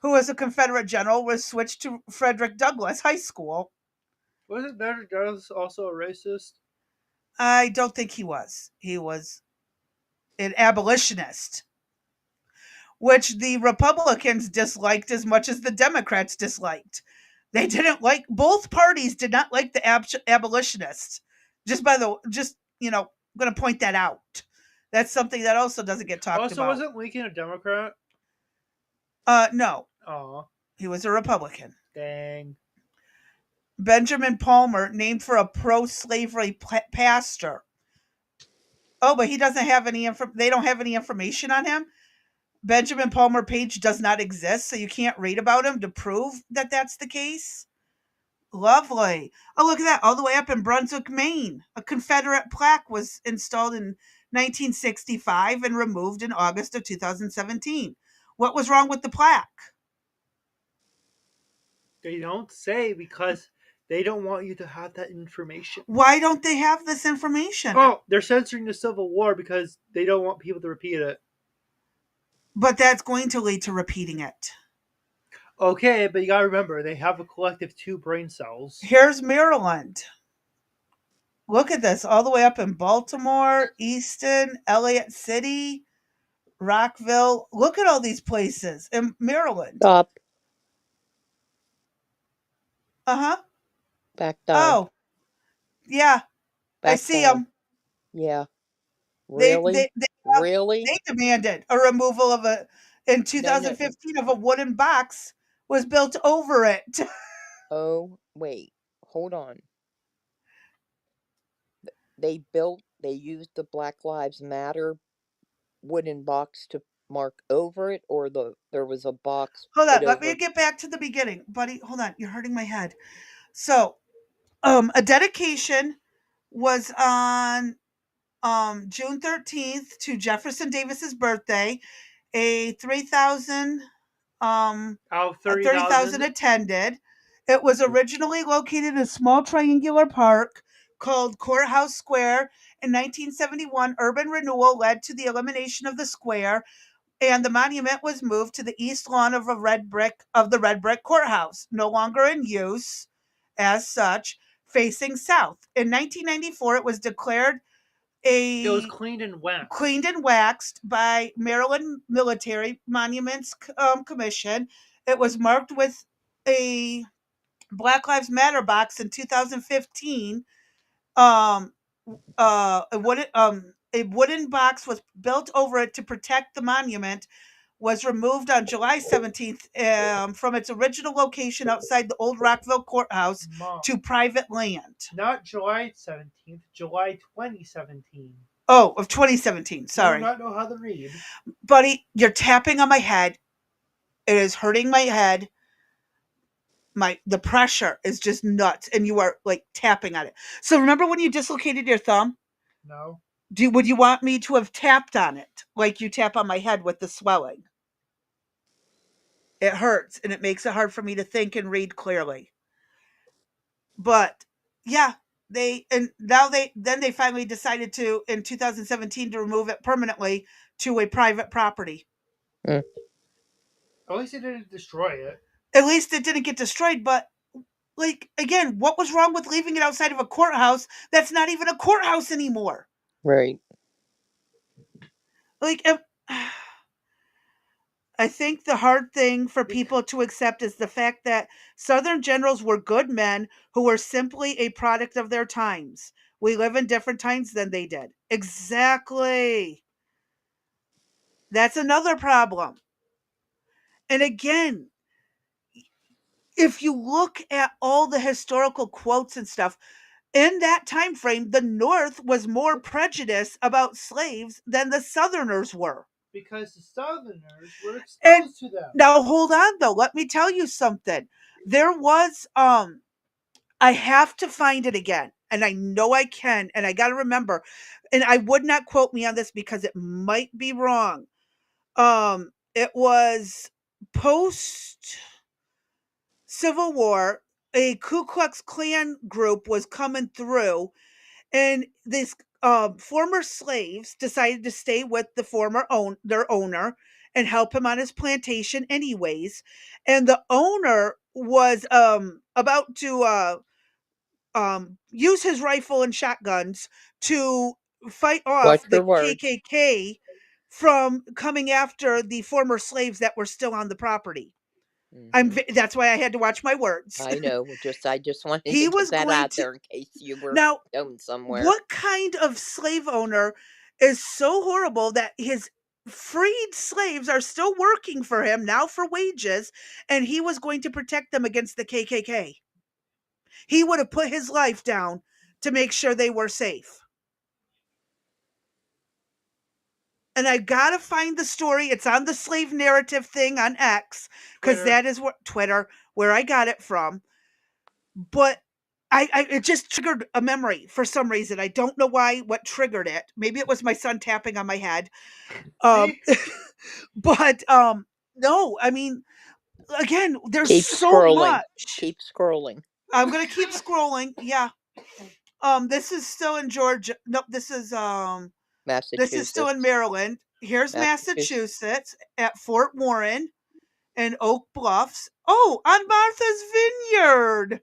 who was a Confederate general, was switched to Frederick Douglass High School. Wasn't that was also a racist? I don't think he was. He was an abolitionist, which the Republicans disliked as much as the Democrats disliked. They didn't like both parties did not like the abolitionists. I'm going to point that out. That's something that also doesn't get talked Also, about. wasn't Lincoln a Democrat? No, Aw, he was a Republican. dang. Benjamin Palmer, named for a pro-slavery pastor. Oh, but he doesn't have any they don't have any information on him. Benjamin Palmer Page does not exist, so you can't read about him to prove that that's the case. Lovely. Oh, look at that. All the way up in Brunswick, Maine. A Confederate plaque was installed in 1965 and removed in August of 2017. What was wrong with the plaque? They don't say because They don't want you to have that information. Why don't they have this information? Oh, they're censoring the Civil War because they don't want people to repeat it. But that's going to lead to repeating it. Okay, but you gotta remember, they have a collective 2 brain cells. Here's Maryland. Look at this, all the way up in Baltimore, Easton, Elliott City, Rockville. Look at all these places in Maryland. Stop. Uh huh. Back down. Oh, yeah, I Back see down. them. Yeah. They Really? they they, Really? they demanded a removal of a in No, no. 2015 of a wooden box was built over it. Oh, wait. Hold on. They used the Black Lives Matter wooden box to mark over it, or there was a box Hold on, put let me over. get back to the beginning, buddy. Hold on, you're hurting my head. So, a dedication was on June 13th to Jefferson Davis's birthday. A 3,000 Out of a 30,000 30,000, attended. It was originally located in a small triangular park called Courthouse Square. In 1971, urban renewal led to the elimination of the square, and the monument was moved to the east lawn of the red brick courthouse, no longer in use as such, facing south. In 1994, it was declared it was a cleaned and waxed. cleaned and waxed by Maryland Military Monuments Commission. It was marked with a Black Lives Matter box in 2015. Um, a wooden box was built over it to protect the monument. Was removed on July 17th from its original location outside the old Rockville courthouse Mom, to private land. not July 17th, July 2017. Oh, of 2017. You do Sorry, not know how to read. buddy. You're tapping on my head. It is hurting my head. The pressure is just nuts, and you are like tapping on it. So remember when you dislocated your thumb? No. Would you want me to have tapped on it like you tap on my head with the swelling? It hurts, and it makes it hard for me to think and read clearly. But yeah, they finally decided to in 2017 to remove it permanently to a private property. Mm, At least they didn't destroy it. At least it didn't get destroyed, but like again, what was wrong with leaving it outside of a courthouse that's not even a courthouse anymore? right. Like I think the hard thing for people to accept is the fact that Southern generals were good men who were simply a product of their times. We live in different times than they did. Exactly. That's another problem. And again, if you look at all the historical quotes and stuff, in that time frame, the North was more prejudiced about slaves than the Southerners were. Because the Southerners were And exposed to them. now hold on though, let me tell you something. There was I have to find it again. And I know I can, and I got to remember. And I would not quote me on this because it might be wrong. It was post Civil War. A Ku Klux Klan group was coming through, and these former slaves decided to stay with their owner and help him on his plantation anyways. And the owner was about to use his rifle and shotguns to fight off Watch the your words. KKK from coming after the former slaves that were still on the property. Hmm. That's why I had to watch my words. I know. I just wanted He to get was that going out to there in case you were now. going somewhere. What kind of slave owner is so horrible that his freed slaves are still working for him now for wages, and he was going to protect them against the KKK? He would have put his life down to make sure they were safe. And I gotta find the story. It's on the slave narrative thing on X, because Twitter. that is what Twitter, where I got it from. But it just triggered a memory for some reason. I don't know why, what triggered it. Maybe it was my son tapping on my head. Um, See? but no, I mean, again, there's Keep so scrolling. much. Keep scrolling. I'm gonna keep scrolling. Yeah. This is still in Georgia. Nope, this is still in Massachusetts. Maryland. Here's Massachusetts. Massachusetts at Fort Warren and Oak Bluffs. Oh, on Martha's Vineyard.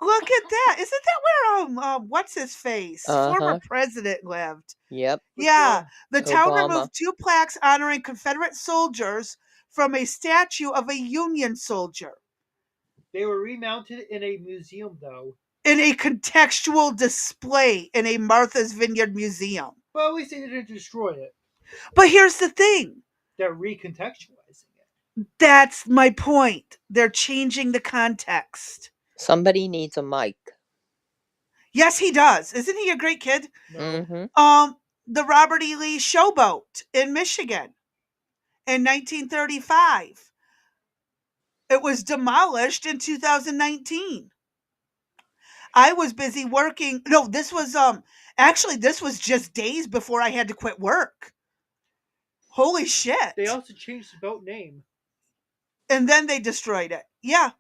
Look at that. Isn't that where what's his face? Uh Former huh. president lived. Yep. Which Yeah. one? The town Obama. removed two plaques honoring Confederate soldiers from a statue of a Union soldier They were remounted in a museum, though. in a contextual display in a Martha's Vineyard museum. But at least they didn't destroy it. But here's the thing. They're recontextualizing it. That's my point. They're changing the context. Somebody needs a mic. Yes, he does. Isn't he a great kid? No. Mm-hmm. Um, the Robert E. Lee Showboat in Michigan in 1935. It was demolished in 2019. I was busy working. No, this was actually this was just days before I had to quit work. Holy They shit. also changed the boat name. And then they destroyed it. Yeah.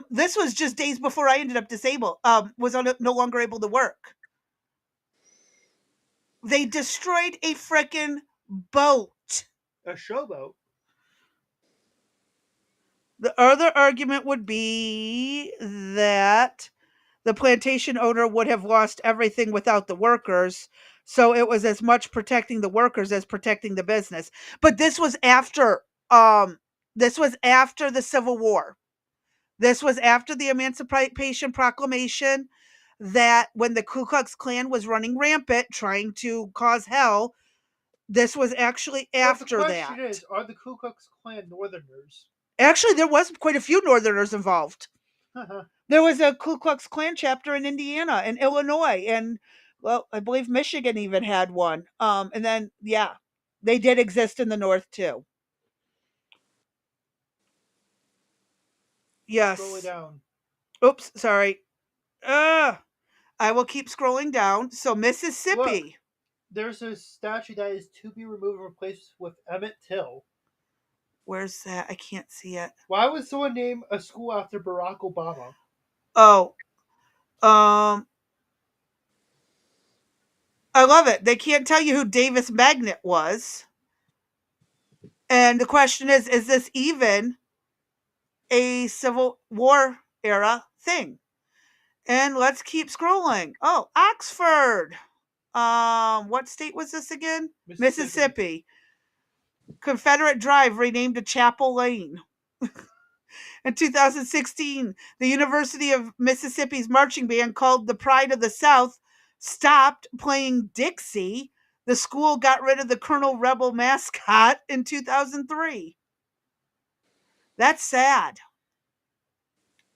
This was just days before I ended up disabled. No longer able to work. They destroyed a frickin' boat. A showboat. The other argument would be that the plantation owner would have lost everything without the workers. So it was as much protecting the workers as protecting the business. But um this was after the Civil War. This was after the Emancipation Proclamation, that when the Ku Klux Klan was running rampant trying to cause hell. This was actually But the after question that. is, are the Ku Klux Klan Northerners? Actually, there was quite a few Northerners involved. Haha. There was a Ku Klux Klan chapter in Indiana and Illinois, and well, I believe Michigan even had one. And then yeah, they did exist in the North too. Scroll it Yes. down. Oops, sorry. Uh, I will keep scrolling down. So Look, Mississippi. there's a statue that is to be removed and replaced with Emmett Till. Where's that? I can't see it. Why would someone name a school after Barack Obama? Oh, um, I love it. They can't tell you who Davis Magnet was. And the question is this even a Civil War era thing? And let's keep scrolling. Oh, Oxford. What state was this again? Mississippi. Mississippi. Confederate Drive renamed to Chapel Lane. In 2016, the University of Mississippi's marching band, called the Pride of the South, stopped playing Dixie. The school got rid of the Colonel Rebel mascot in 2003. That's sad.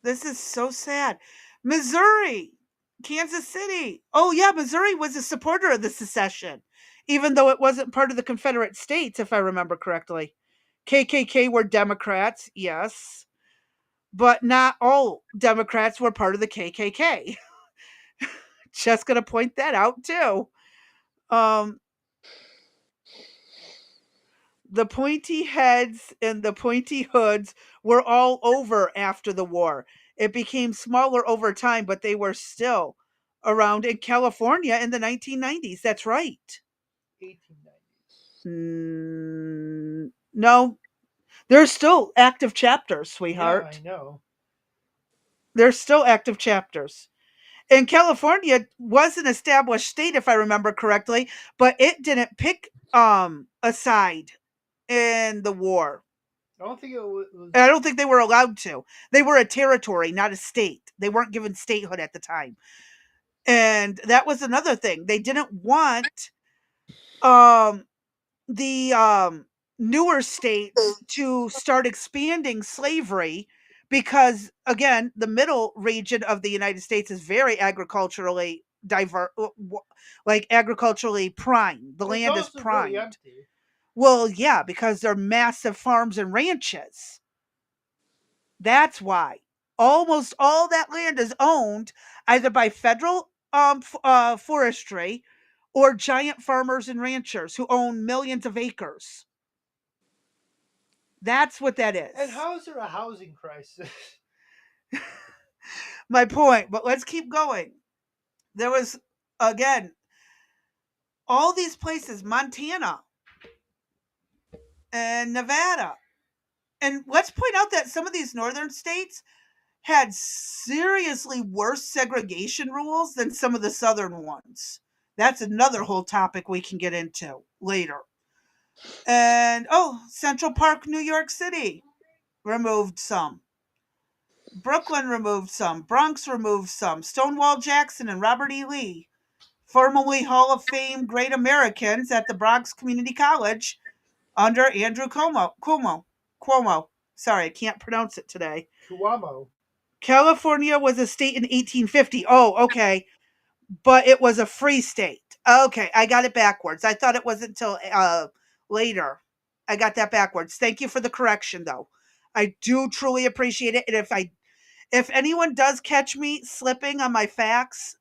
This is so sad. Missouri, Kansas City. Oh, yeah, Missouri was a supporter of the secession, even though it wasn't part of the Confederate States, if I remember correctly. KKK were Democrats, yes, but not all Democrats were part of the KKK. Just going to point that out, too. Um, the pointy heads and the pointy hoods were all over after the war. It became smaller over time, but they were still around in California in the 1990s. That's right. 1890s. No, there's still active chapters, Yeah, I sweetheart. know. There's still active chapters. And California was an established state, if I remember correctly, but it didn't pick a side in the war. I don't think it was. I don't think they were allowed to. They were a territory, not a state. They weren't given statehood at the time. And that was another thing. They didn't want um the newer states to start expanding slavery because again, the middle region of the United States is very agriculturally diverse, like agriculturally primed. The It's land is also really primed. empty. Well, yeah, because they're massive farms and ranches. That's why. Almost all that land is owned either by federal forestry or giant farmers and ranchers who own millions of acres. That's what that And is. how is there a housing crisis? my point, but let's keep going. There was, again, all these places, Montana and Nevada. And let's point out that some of these northern states had seriously worse segregation rules than some of the southern ones. That's another whole topic we can get into later. And oh, Central Park, New York City removed some. Brooklyn removed some. Bronx removed some. Stonewall Jackson and Robert E. Lee, formerly Hall of Fame great Americans at the Bronx Community College under Andrew Cuomo. Cuomo. Sorry, I can't pronounce it today. Cuomo. California was a state in 1850. Oh, okay. But it was a free state. Okay, I got it backwards. I thought it was until later. I got that backwards. Thank you for the correction, though. I do truly appreciate it. And if anyone does catch me slipping on my facts,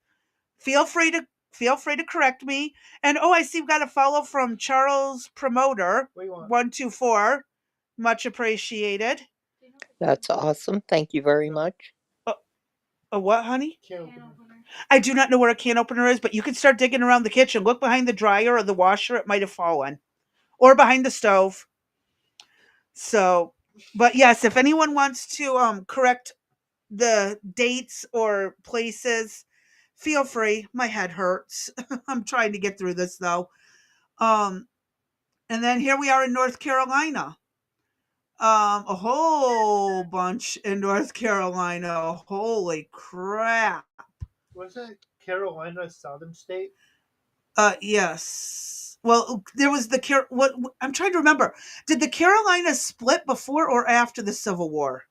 feel free to correct me. And oh, I see we've got a follow from Charles Promoter What do you want? 124. Much appreciated. That's awesome. Thank you very No. much. A what, honey? Can opener. I do not know where a can opener is, but you can start digging around the kitchen. Look behind the dryer or the washer; it might have fallen, or behind the stove. So, but yes, if anyone wants to correct the dates or places, feel free. My head hurts. I'm trying to get through this though. Um, and then here we are in North Carolina. A whole bunch in North Carolina. Holy crap. Wasn't Carolina a southern state? Yes. Well, there was the what I'm trying to remember. Did the Carolinas split before or after the Civil War?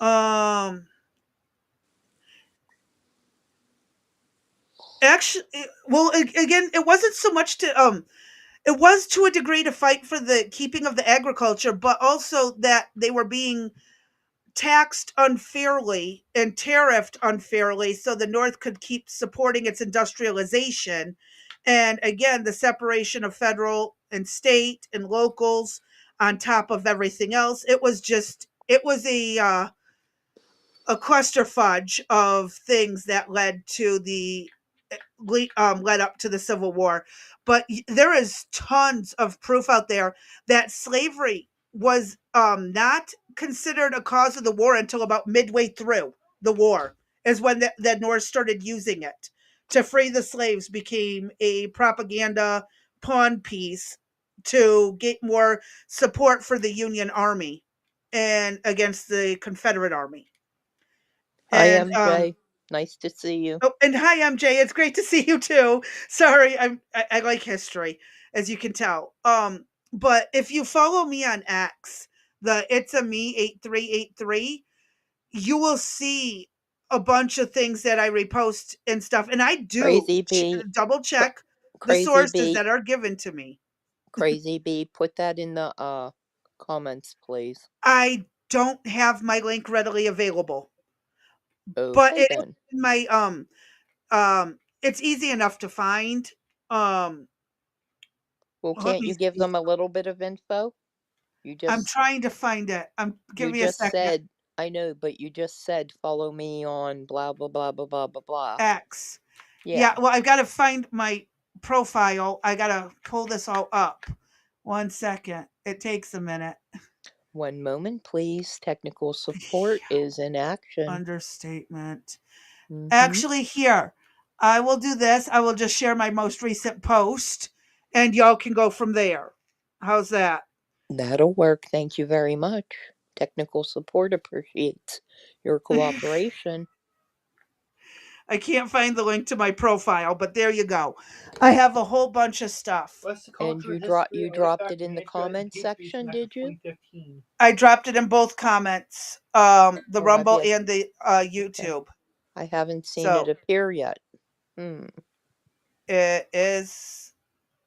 Um Actually, well, again, it wasn't so much to it was to a degree to fight for the keeping of the agriculture, but also that they were being taxed unfairly and tariffed unfairly so the North could keep supporting its industrialization. And again, the separation of federal and state and locals on top of everything else. It was a clusterfudge of things that led up to the Civil War. But there is tons of proof out there that slavery was not considered a cause of the war until about midway through the war, is when the North started using it to free the slaves, became a propaganda pawn piece to get more support for the Union Army and against the Confederate Army. Hi, And MJ. Nice to see you. oh, and hi, MJ. It's great to see you too. Sorry, I like history, as you can tell. But if you follow me on X, the it's a me 8383, you will see a bunch of things that I repost and stuff, and I do Crazy Bee. double Cr- check the Crazy sources Bee. that are given to me. Crazy Bee. Put that in the comments, please. I don't have my link readily available, but Okay it then. in my it's easy enough to find. Um, Well, Let can't me you give see. them a little bit of info? You I'm just trying to find it. Give you me a just second. said I know, but you just said follow me on blah blah blah blah blah blah blah. X. Yeah, Yeah. well, I've got to find my profile. I got to pull this all up. 1 second. It takes a minute. One moment, please. Technical support is in action. Understatement. Mm-hmm. Actually, here, I will do this. I will just share my most recent post and y'all can go from there. How's that? That'll work. Thank you very much. Technical support appreciates your cooperation. I can't find the link to my profile, but there you go. I have a whole bunch of stuff. What's the And culture, history, you dropped artifact it in the management, and comments hate speech section, in Act of did you? 2015? I dropped it in both comments, the Oh, have Rumble you? and the Okay. YouTube. I haven't seen it So appear yet. Hmm. it is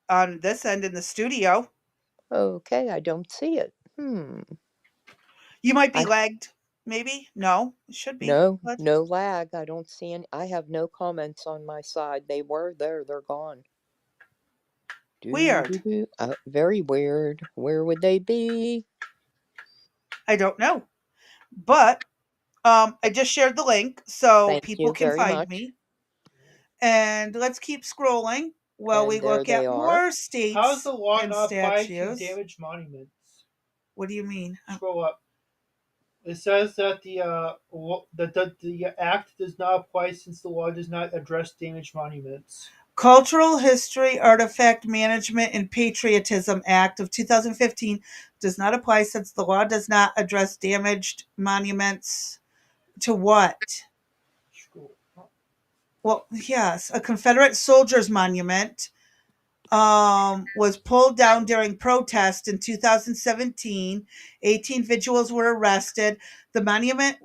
on this end in the studio. Okay, I don't see it. Hmm. You might be I lagged, maybe. No, it should be. no But no lag. I don't see any. I have no comments on my side. They were there. They're gone. Do weird. do do. Very weird. Where would they be? I don't know. But I just shared the link so Thank people you can very find much. me. And let's keep scrolling while we And there look they at are. more How does states the law and not apply to statues. damaged monuments? What do you mean? Scroll up. It says that the act does not apply since the law does not address damaged monuments. Cultural History, Artifact Management, and Patriotism Act of 2015 does not apply since the law does not address damaged monuments to what? Scroll up. Well, yes, a Confederate soldiers monument was pulled down during protest in 2017. 18 individuals were arrested. The monument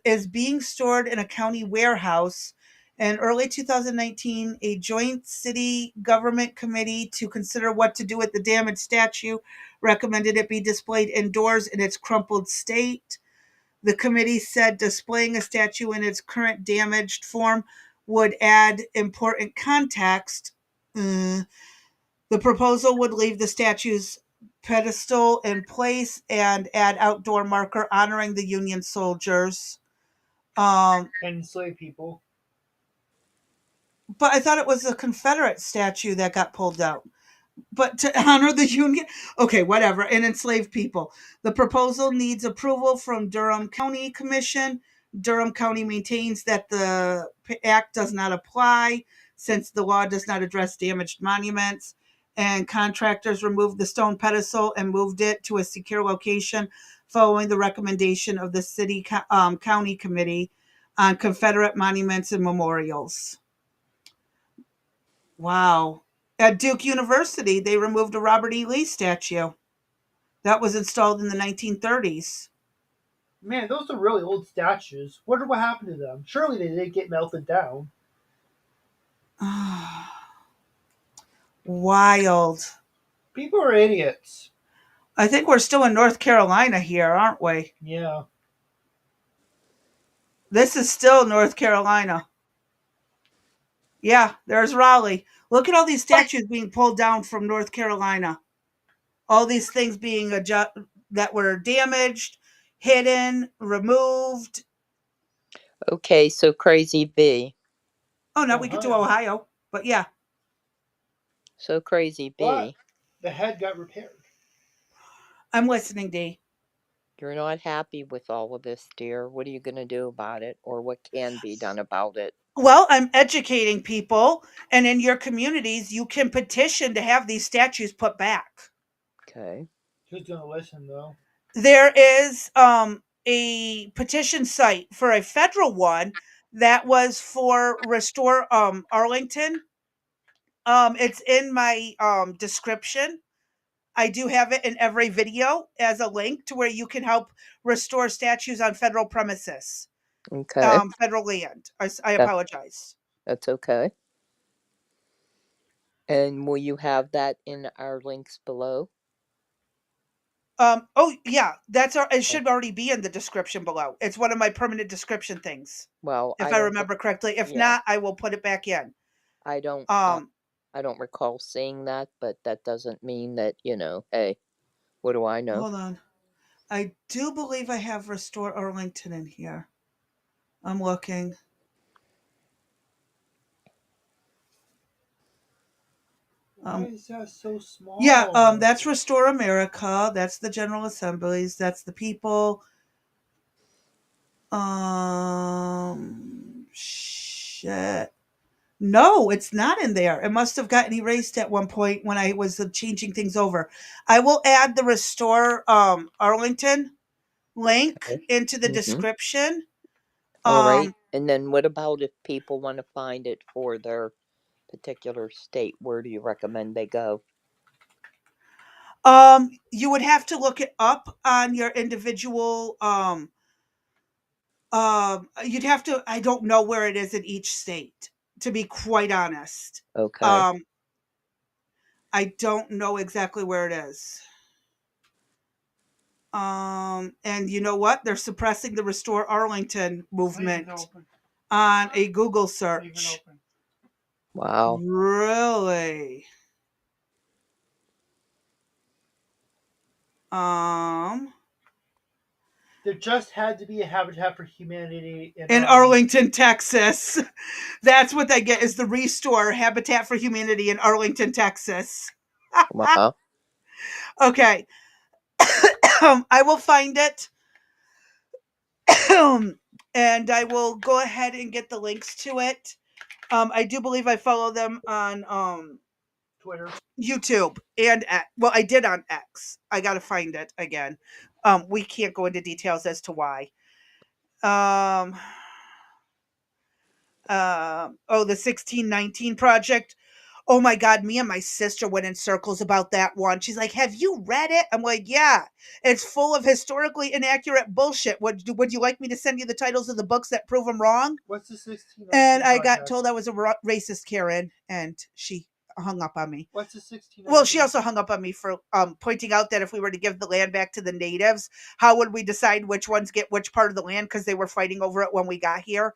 is being stored in a county warehouse. In early 2019, a joint city government committee to consider what to do with the damaged statue recommended it be displayed indoors in its crumpled state. The committee said displaying a statue in its current damaged form would add important context. The proposal would leave the statue's pedestal in place and add outdoor marker honoring the Union soldiers. Um, And enslaved people. but I thought it was a Confederate statue that got pulled out. But to honor the Union, okay, whatever, and enslaved people. The proposal needs approval from Durham County Commission. Durham County maintains that the act does not apply since the law does not address damaged monuments. And contractors removed the stone pedestal and moved it to a secure location following the recommendation of the county committee on Confederate monuments and memorials. Wow. At Duke University, they removed a Robert E. Lee statue that was installed in the 1930s. Man, those are really old statues. Wonder what happened to them. Surely they didn't get melted down. Wild. People are idiots. I think we're still in North Carolina here, aren't we? Yeah. This is still North Carolina. Yeah, there's Raleigh. Look at all these statues being pulled down from North Carolina. All these things being that were damaged, hidden, removed. Okay, so Crazy B. Oh, no, we could do Ohio. Ohio. But yeah, So Crazy But B. the head got repaired. I'm listening, Dee. You're not happy with all of this, dear. What are you going to do about it? Or what can be done about it? Well, I'm educating people, and in your communities, you can petition to have these statues put back. Okay. Who's gonna listen though? There is a petition site for a federal one that was for Restore Arlington. It's in my description. I do have it in every video as a link to where you can help restore statues on federal premises, Okay. federal land. I That, apologize. that's okay. And will you have that in our links below? Oh yeah, it Okay. should already be in the description below. It's one of my permanent description things, Well, if I remember correctly. If yeah, not, I will put it back in. I don't, uh, Um, I don't recall seeing that, but that doesn't mean that, hey, what do I know? hold on. I do believe I have Restore Arlington in here. I'm looking. Why Um, is that so yeah, small? that's Restore America. That's the General Assemblies. That's the people. Shit. No, it's not in there. It must have gotten erased at one point when I was changing things over. I will add the Restore Arlington link Okay. into the Mm-hmm. description. All right. Um, And then what about if people want to find it for their particular state? Where do you recommend they go? you would have to look it up on your individual. You'd have to. I don't know where it is in each state, to be quite honest. Okay. Um, I don't know exactly where it is. And you know what? They're suppressing the Restore Arlington Leave it movement open. on a Google Leave it search. open. Wow. Really? Um, There just had to be a Habitat for Humanity in in Arlington, Texas. That's what they get is the restore Habitat for Humanity in Arlington, Texas. Wow. Okay. I will find it. And I will go ahead and get the links to it. I do believe I follow them on Twitter. YouTube and well, I did on X. I got to find it again. We can't go into details as to why. Um, the 1619 project. Oh my God, me and my sister went in circles about that one. She's like, "Have you read it?" I'm like, "Yeah, it's full of historically inaccurate bullshit. Would you like me to send you the titles of the books that prove them wrong?" What's the 1619 And I got project? told I was a racist Karen, and she hung up on me. What's the Well, she 1619? also hung up on me for pointing out that if we were to give the land back to the natives, how would we decide which ones get which part of the land because they were fighting over it when we got here?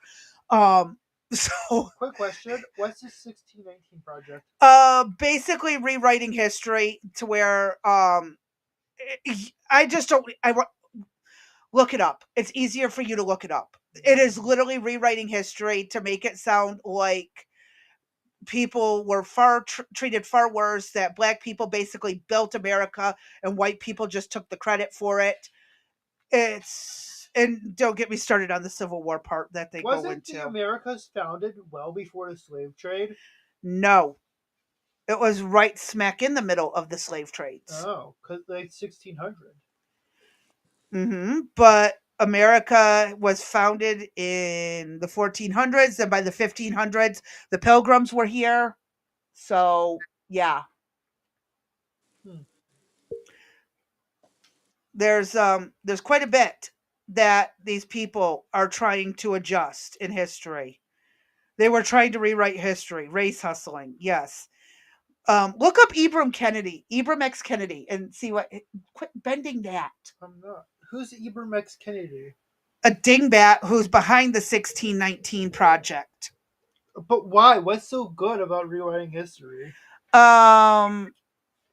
Um, so Quick question. What's the 1619 project? basically rewriting history to where I just don't. Look it up. It's easier for you to look it up. It is literally rewriting history to make it sound like people were treated far worse, that black people basically built America and white people just took the credit for it. It's and don't get me started on the Civil War part that they go Wasn't the into. Americas founded well before the slave trade? No, it was right smack in the middle of the slave trades. Oh, cause like 1600. But America was founded in the 1400s, and by the 1500s, the Pilgrims were here. So yeah, Hmm. there's quite a bit that these people are trying to adjust in history. They were trying to rewrite history, race hustling. Yes. Look up Ibram X Kennedy, and see what. Quit bending that. I'm not. Who's Ibram X Kennedy? A dingbat who's behind the 1619 project. But why? What's so good about rewriting history? Um,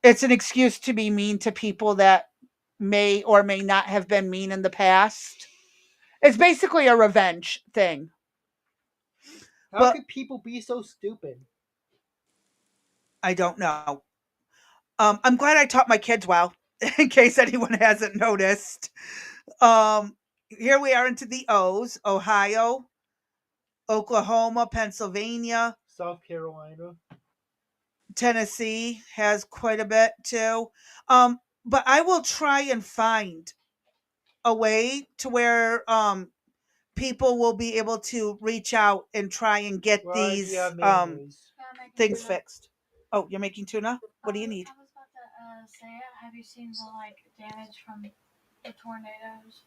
it's an excuse to be mean to people that may or may not have been mean in the past. It's basically a revenge thing. How But could people be so stupid? I don't know. I'm glad I taught my kids well, in case anyone hasn't noticed. Here we are into the O's: Ohio, Oklahoma, Pennsylvania, South Carolina. Tennessee has quite a bit too. Um, but I will try and find a way to where people will be able to reach out and try and get Why do you these have mayonnaise? Yeah, I'm making things tuna. fixed. Oh, you're making tuna? What do you need? I was about to say it. Have you seen the damage from the tornadoes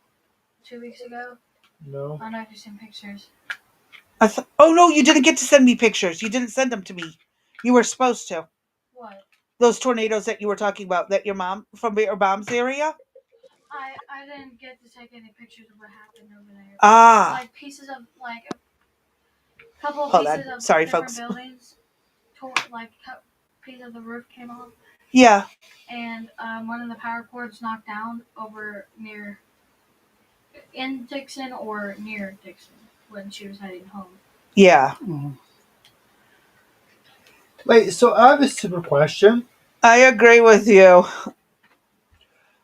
2 weeks ago? No. I don't know if you've seen pictures. Oh no, you didn't get to send me pictures. You didn't send them to me. You were supposed to. What? Those tornadoes that you were talking about, that your mom from your mom's area. I didn't get to take any pictures of what happened over there. Ah, Like pieces of a couple of hold on. pieces of Sorry, different folks. buildings, piece of the roof came off, Yeah, and one of the power cords knocked down over near in Dixon or near Dixon when she was heading home. yeah. Mhm. Wait, so I have a super question. I agree with you.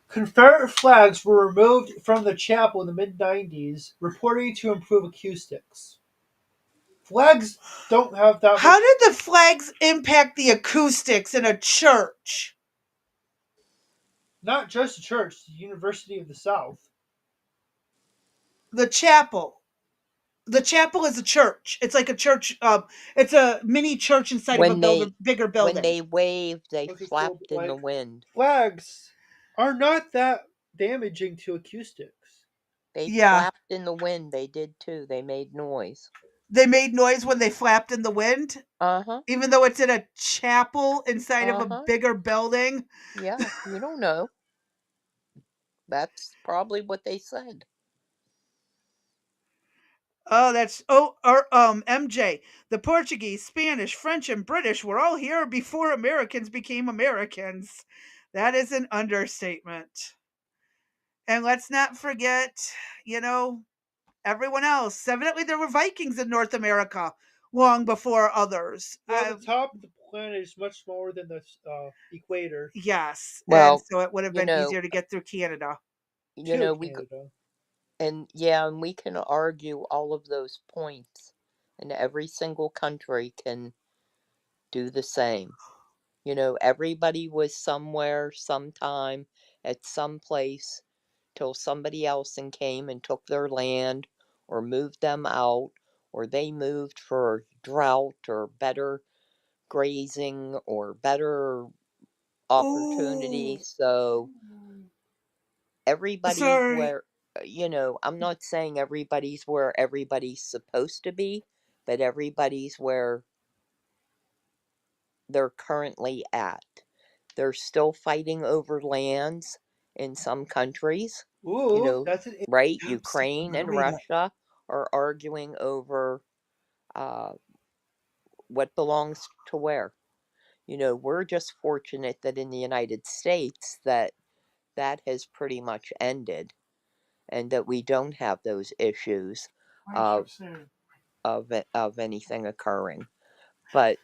Confederate flags were removed from the chapel in the mid 90s, reporting to improve acoustics. Flags don't have that How much. did the flags impact the acoustics in a church? Not just the church, the University of the South. The chapel. The chapel is a church. It's like a church. It's a mini church inside of a When they bigger when building. they waved, they Okay, cool, flapped but in the like, wind. flags are not that damaging to acoustics. They Yeah, flapped in the wind. They did too. They made noise. they made noise when they flapped in the wind, Uh huh. even though it's in a chapel inside of Uh a huh. bigger building. Yeah, you don't know. That's probably what they said. MJ. The Portuguese, Spanish, French, and British were all here before Americans became Americans. That is an understatement. And let's not forget, you know, everyone else. Evidently, there were Vikings in North America long before others. Well, the top of the planet is much smaller than the equator Yes, and Well, so it would have you been know, easier to get through Canada. you to know, Canada. and yeah, and we can argue all of those points, and every single country can do the same. Everybody was somewhere, sometime, at some place, till somebody else and came and took their land, or moved them out, or they moved for drought, or better grazing, or better opportunity. Ooh, So everybody's sorry. where, I'm not saying everybody's where everybody's supposed to be, but everybody's where they're currently at. They're still fighting over lands in some countries, you Ooh, know, that's an right? Oops, I'm Ukraine gonna and read it. Russia are arguing over uh, what belongs to where. We're just fortunate that in the United States that has pretty much ended, and that we don't have those issues Like you of said, of anything occurring. But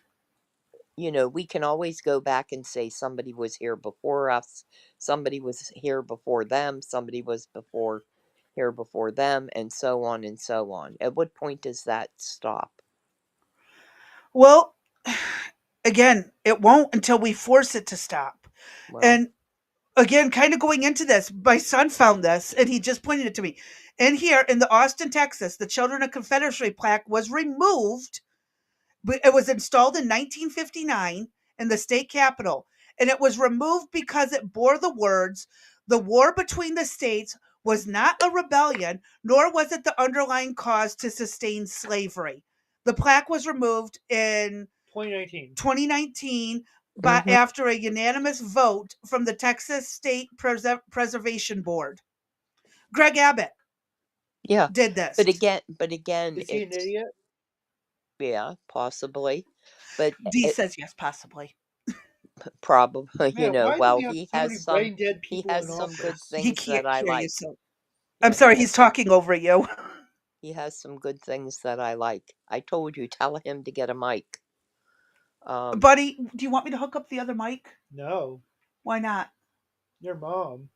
we can always go back and say somebody was here before us, somebody was here before them, somebody was before here before them, and so on and so on. At what point does that stop? Well, again, it won't until we force it to stop. Well, And again, kind of going into this, my son found this and he just pointed it to me. And here in the Austin, Texas, the Children of Confederacy plaque was removed, but it was installed in 1959 in the state capitol. And it was removed because it bore the words, "The war between the states was not a rebellion, nor was it the underlying cause to sustain slavery." The plaque was removed in 2019. 2019 by hmm, after a unanimous vote from the Texas State Preservation Board. Greg Abbott yeah, did but this. again, Is he an it's, idiot? yeah, possibly, but D it says yes, possibly. probably, Man, why do well, we have so many brain dead he people in has some good office? He things can't that I hear you, like. so I'm Yeah, sorry. He's talking over you. he has some good things that I like. I told you, tell him to get a mic. Um, Buddy, do you want me to hook up the other mic? No, Why not? your mom.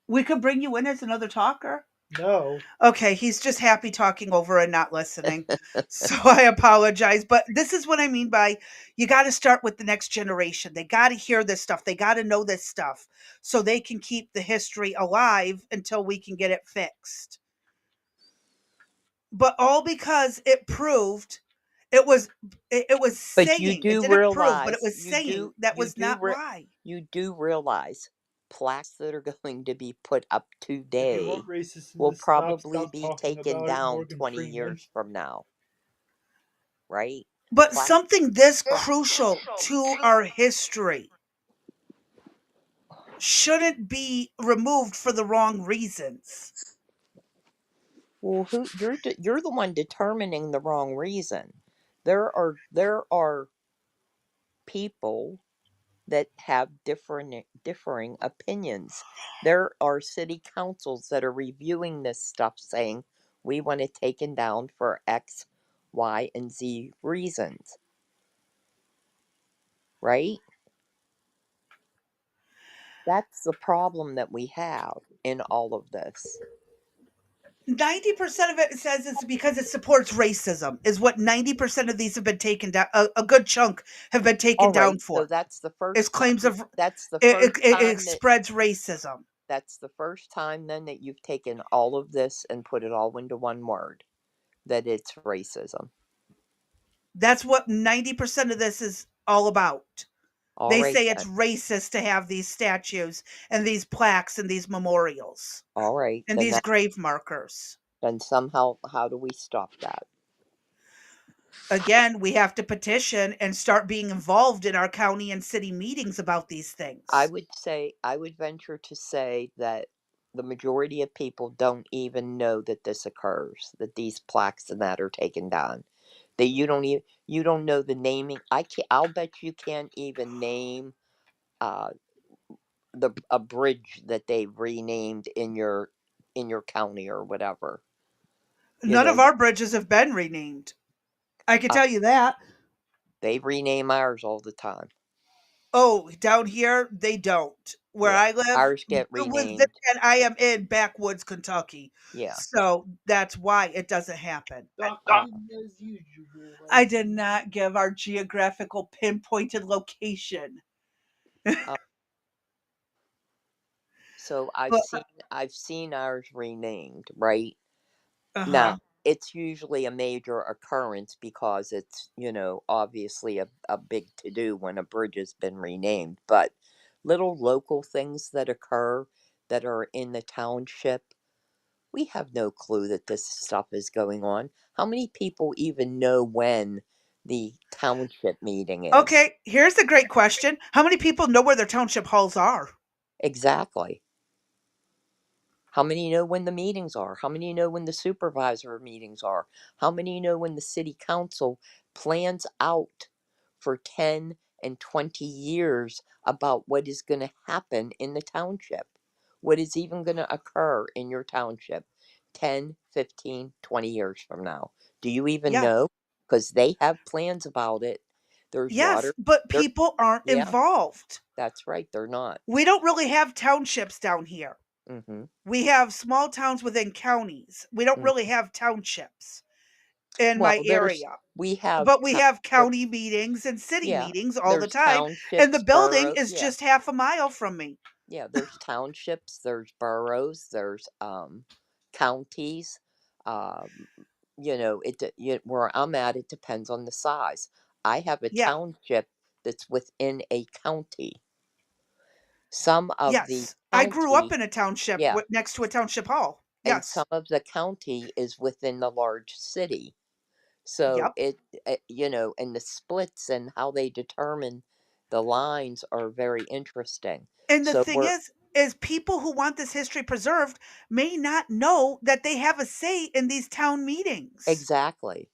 We could bring you in as another talker. No. Okay, he's just happy talking over and not listening. So I apologize. But this is what I mean by you got to start with the next generation. They got to hear this stuff. They got to know this stuff so they can keep the history alive until we can get it fixed. But all because it proved it was it was but you saying, it do didn't prove, but it realize, was saying that was not why. you do realize plaques that are going to be put up If you today want racism will to stop, probably stop be talking taken about it, down Morgan 20 Freeman. years from now, right? But Plaque. something this crucial to our history shouldn't be removed for the wrong reasons. Well, you're the one determining the wrong reason. There are people that have differing opinions. There are city councils that are reviewing this stuff saying we want it taken down for X, Y, and Z reasons, right? That's the problem that we have in all of this. 90% of it says it's because it supports racism, is what 90% of these have been taken down. A good chunk have been taken All down right, so for. It's claims of that's the it, first it time that spreads racism. that's the first time then that you've taken all of this and put it all into one word, that it's racism. That's what 90% of this is all about. All They right say it's then. racist to have these statues and these plaques and these memorials All right, and then these that grave markers. then somehow how do we stop that? Again, we have to petition and start being involved in our county and city meetings about these things. I would venture to say that the majority of people don't even know that this occurs, that these plaques and that are taken down. That you don't know the naming. I'll bet you can't even name uh the a bridge that they renamed in your county or whatever. You None know, of our bridges have been renamed. I can uh, tell you that. they rename ours all the time. Oh, down here, they don't. Where Yeah, I live, ours get within renamed. and I am in backwoods Kentucky, Yeah. so that's why it doesn't happen. Uh, Docking as usual, I as did usual. not give our geographical pinpointed location. uh, so But I've seen ours renamed, right? Now, uh-huh. it's usually a major occurrence because it's, obviously a big to do when a bridge has been renamed. But little local things that occur that are in the township, we have no clue that this stuff is going on. How many people even know when the township meeting is? Okay, here's a great question. How many people know where their township halls are? Exactly. How many know when the meetings are? How many know when the supervisor meetings are? How many know when the city council plans out for 10 and 20 years about what is going to happen in the township? What is even going to occur in your township 10, 15, 20 years from now? Do you even Yes. know? Because they have plans about it. There's Yes, water. but There, people aren't yeah, involved. that's right. They're not. We don't really have townships down here. Mm-hmm. We have small towns within counties. We don't really have townships in Well, my area. we have But we have there, county meetings and city yeah, meetings all the there's time, and the townships, building boroughs, is yeah, just half a mile from me. yeah, there's townships, there's boroughs, there's counties. Um, where I'm at, it depends on the size. I have a Yeah. township that's within a county. Some of the Yes. I grew up county, in a township yeah, next to a township hall. and some Yes. of the county is within the large city. So Yep. and the splits and how they determine the lines are very interesting. And the So thing we're is people who want this history preserved may not know that they have a say in these town meetings. exactly,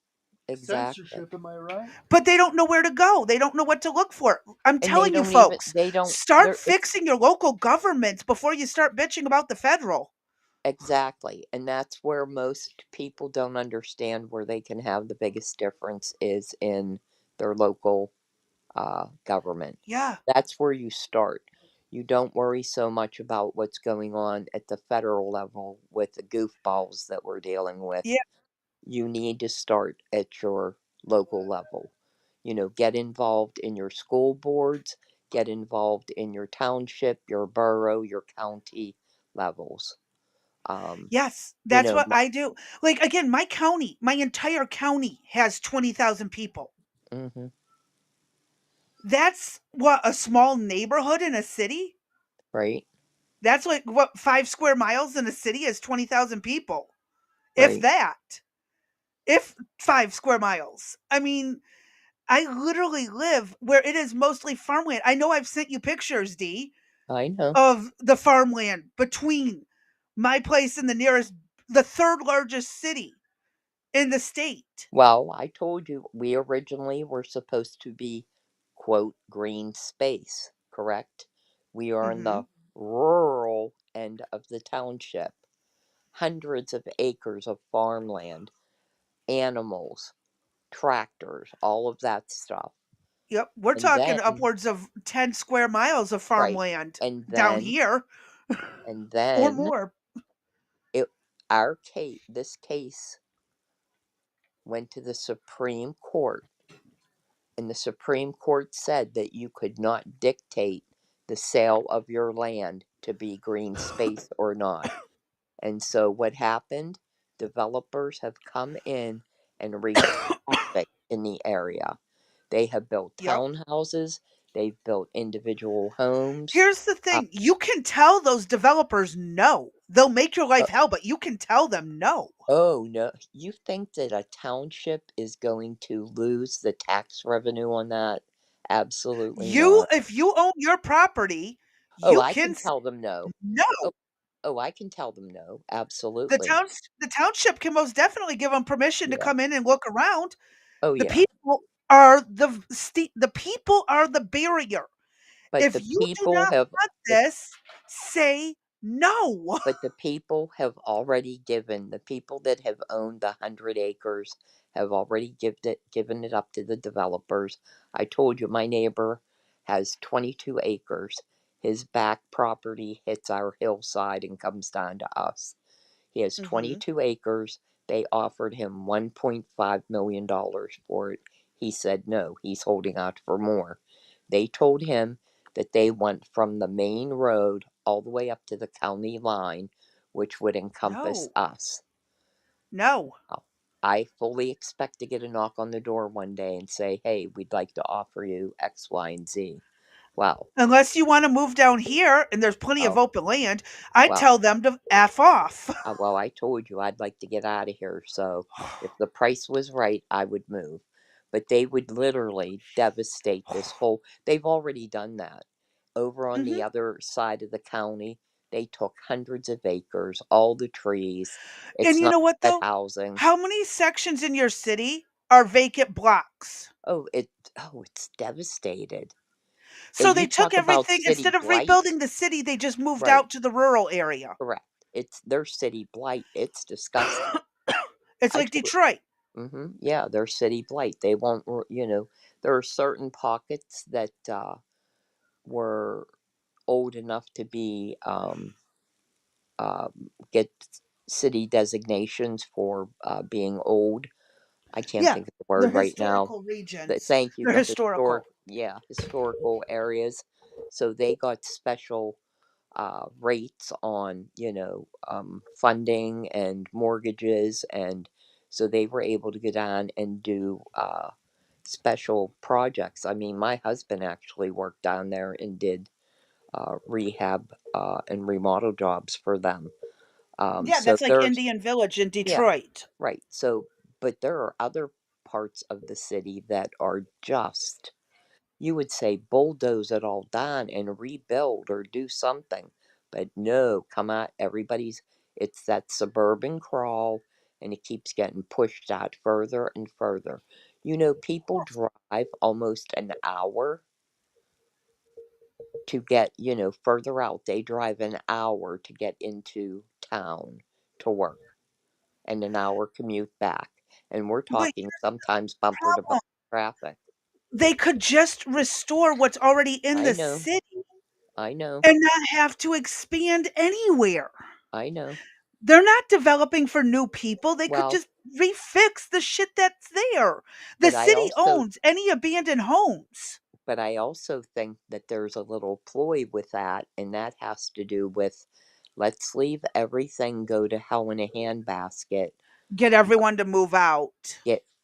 exactly. Censorship, am I right? But they don't know where to go. They don't know what to look for. I'm And they telling you don't even folks, they don't start there it's fixing your local governments before you start bitching about the federal. exactly. And that's where most people don't understand where they can have the biggest difference is in their local government. Yeah. That's where you start. You don't worry so much about what's going on at the federal level with the goofballs that we're dealing with. Yeah. You need to start at your local level. Get involved in your school boards, get involved in your township, your borough, your county levels. Um, Yes, you that's know, what I do. Like again, my county, my entire county has 20,000 people. hmm That's what a small neighborhood in a city? right, That's like what 5 square miles in a city is 20,000 people. If right. that. If 5 square miles. I mean, I literally live where it is mostly farmland. I know I've sent you pictures, D, I know. of the farmland between my place and the third largest city in the state. Well, I told you we originally were supposed to be, quote, green space, correct? We are in the Mhm. rural end of the township. Hundreds of acres of farmland, animals, tractors, all of that stuff. Yep, we're And talking then, upwards of 10 square miles of right, farmland and down then, here and or then more. it, this case went to the Supreme Court, and the Supreme Court said that you could not dictate the sale of your land to be green space or not. And so what happened? Developers have come in and wreaked havoc in the area. They have built Yep. townhouses, they've built individual homes. Here's the Uh, thing, you can tell those developers no. They'll make your uh, life hell, but you can tell them no. oh no, you think that a township is going to lose the tax revenue on that? Absolutely You not. if you own your property, Oh, you I can can tell them no. no. Oh, oh, I can tell them no. The Absolutely. towns the township can most definitely give them permission to Yeah. come in and look around. Oh The yeah. people are the people are the barrier. But If the you do people not have want the this, say no. but the people have already given the people that have owned the 100 acres have already given it up to the developers. I told you my neighbor has 22 acres. His back property hits our hillside and comes down to us. He has Mhm. 22 acres. They offered him $1.5 million for it. He said no, he's holding out for more. They told him that they went from the main road all the way up to the county line, which would encompass No. us. No. Now, I fully expect to get a knock on the door one day and say, hey, we'd like to offer you X, Y, and Z. Well, Unless you wanna move down here and there's plenty of well, open land, I well, tell them to F off. Well, I told you I'd like to get out of here, so if the price was right, I would move. But they would literally devastate this whole. They've already done that. Over on the Mhm. other side of the county, they took hundreds of acres, all the trees. And It's you not know what, that though? housing. How many sections in your city are vacant blocks? It's devastated. So And they you took talk about everything city instead of blight, rebuilding the city, they just moved right? out to the rural area. Correct. It's their city blight. It's disgusting. It's I like told Detroit. Yeah, they're city blight. They won't, there are certain pockets that were old enough to be get city designations for being old. I can't Yeah, think of the they're word right now. historical But regions. thank you, They're the historical. historical areas. So they got special rates on, funding and mortgages, and so they were able to go down and do special projects. I mean, my husband actually worked down there and did rehab and remodel jobs for them. Yeah, So that's like there's, Indian Village in yeah, Detroit. right. So, but there are other parts of the city that are just, you would say, bulldoze it all down and rebuild or do something. But no, come out, it's that suburban crawl, and it keeps getting pushed out further and further. People drive almost an hour to get, further out. They drive an hour to get into town to work and an hour commute back. And we're But talking sometimes bumper to bumper problem, traffic. they could just restore what's already in I the know, city I know, and not have to expand anywhere. I know. They're not developing for new people. They could Well, just refix the shit that's there. The but I city also owns any abandoned homes. but I also think that there's a little ploy with that, and that has to do with let's leave everything go to hell in a handbasket. Get everyone to move out.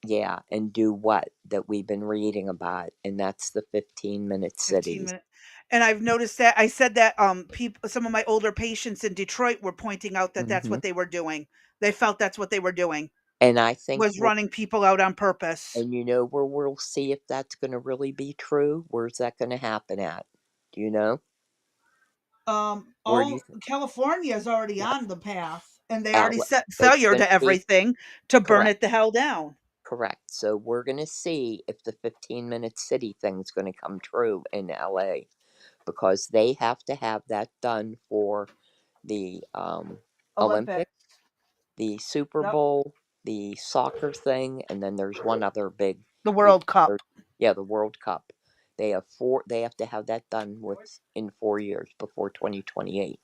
Yeah, and do what that we've been reading about, and that's the 15-minute 15 cities. minutes. And I've noticed that I said that people, some of my older patients in Detroit were pointing out that that's Hmm. what they were doing. They felt that's what they were doing, And I think was running people out on purpose. and where we'll see if that's going to really be true. Where's that going to happen at? Do you know? Where do you All think? California is already Yeah, on the path, and they already Al- set it's failure going to to be everything to burn correct. it the hell down. Correct. So we're going to see if the 15-minute city thing's going to come true in LA because they have to have that done for the Olympics, Olympics. the Super Yep. Bowl, the soccer thing, and then there's one other big The event. World Cup. Yeah, the World Cup. They have to have that done in 4 years before 2028.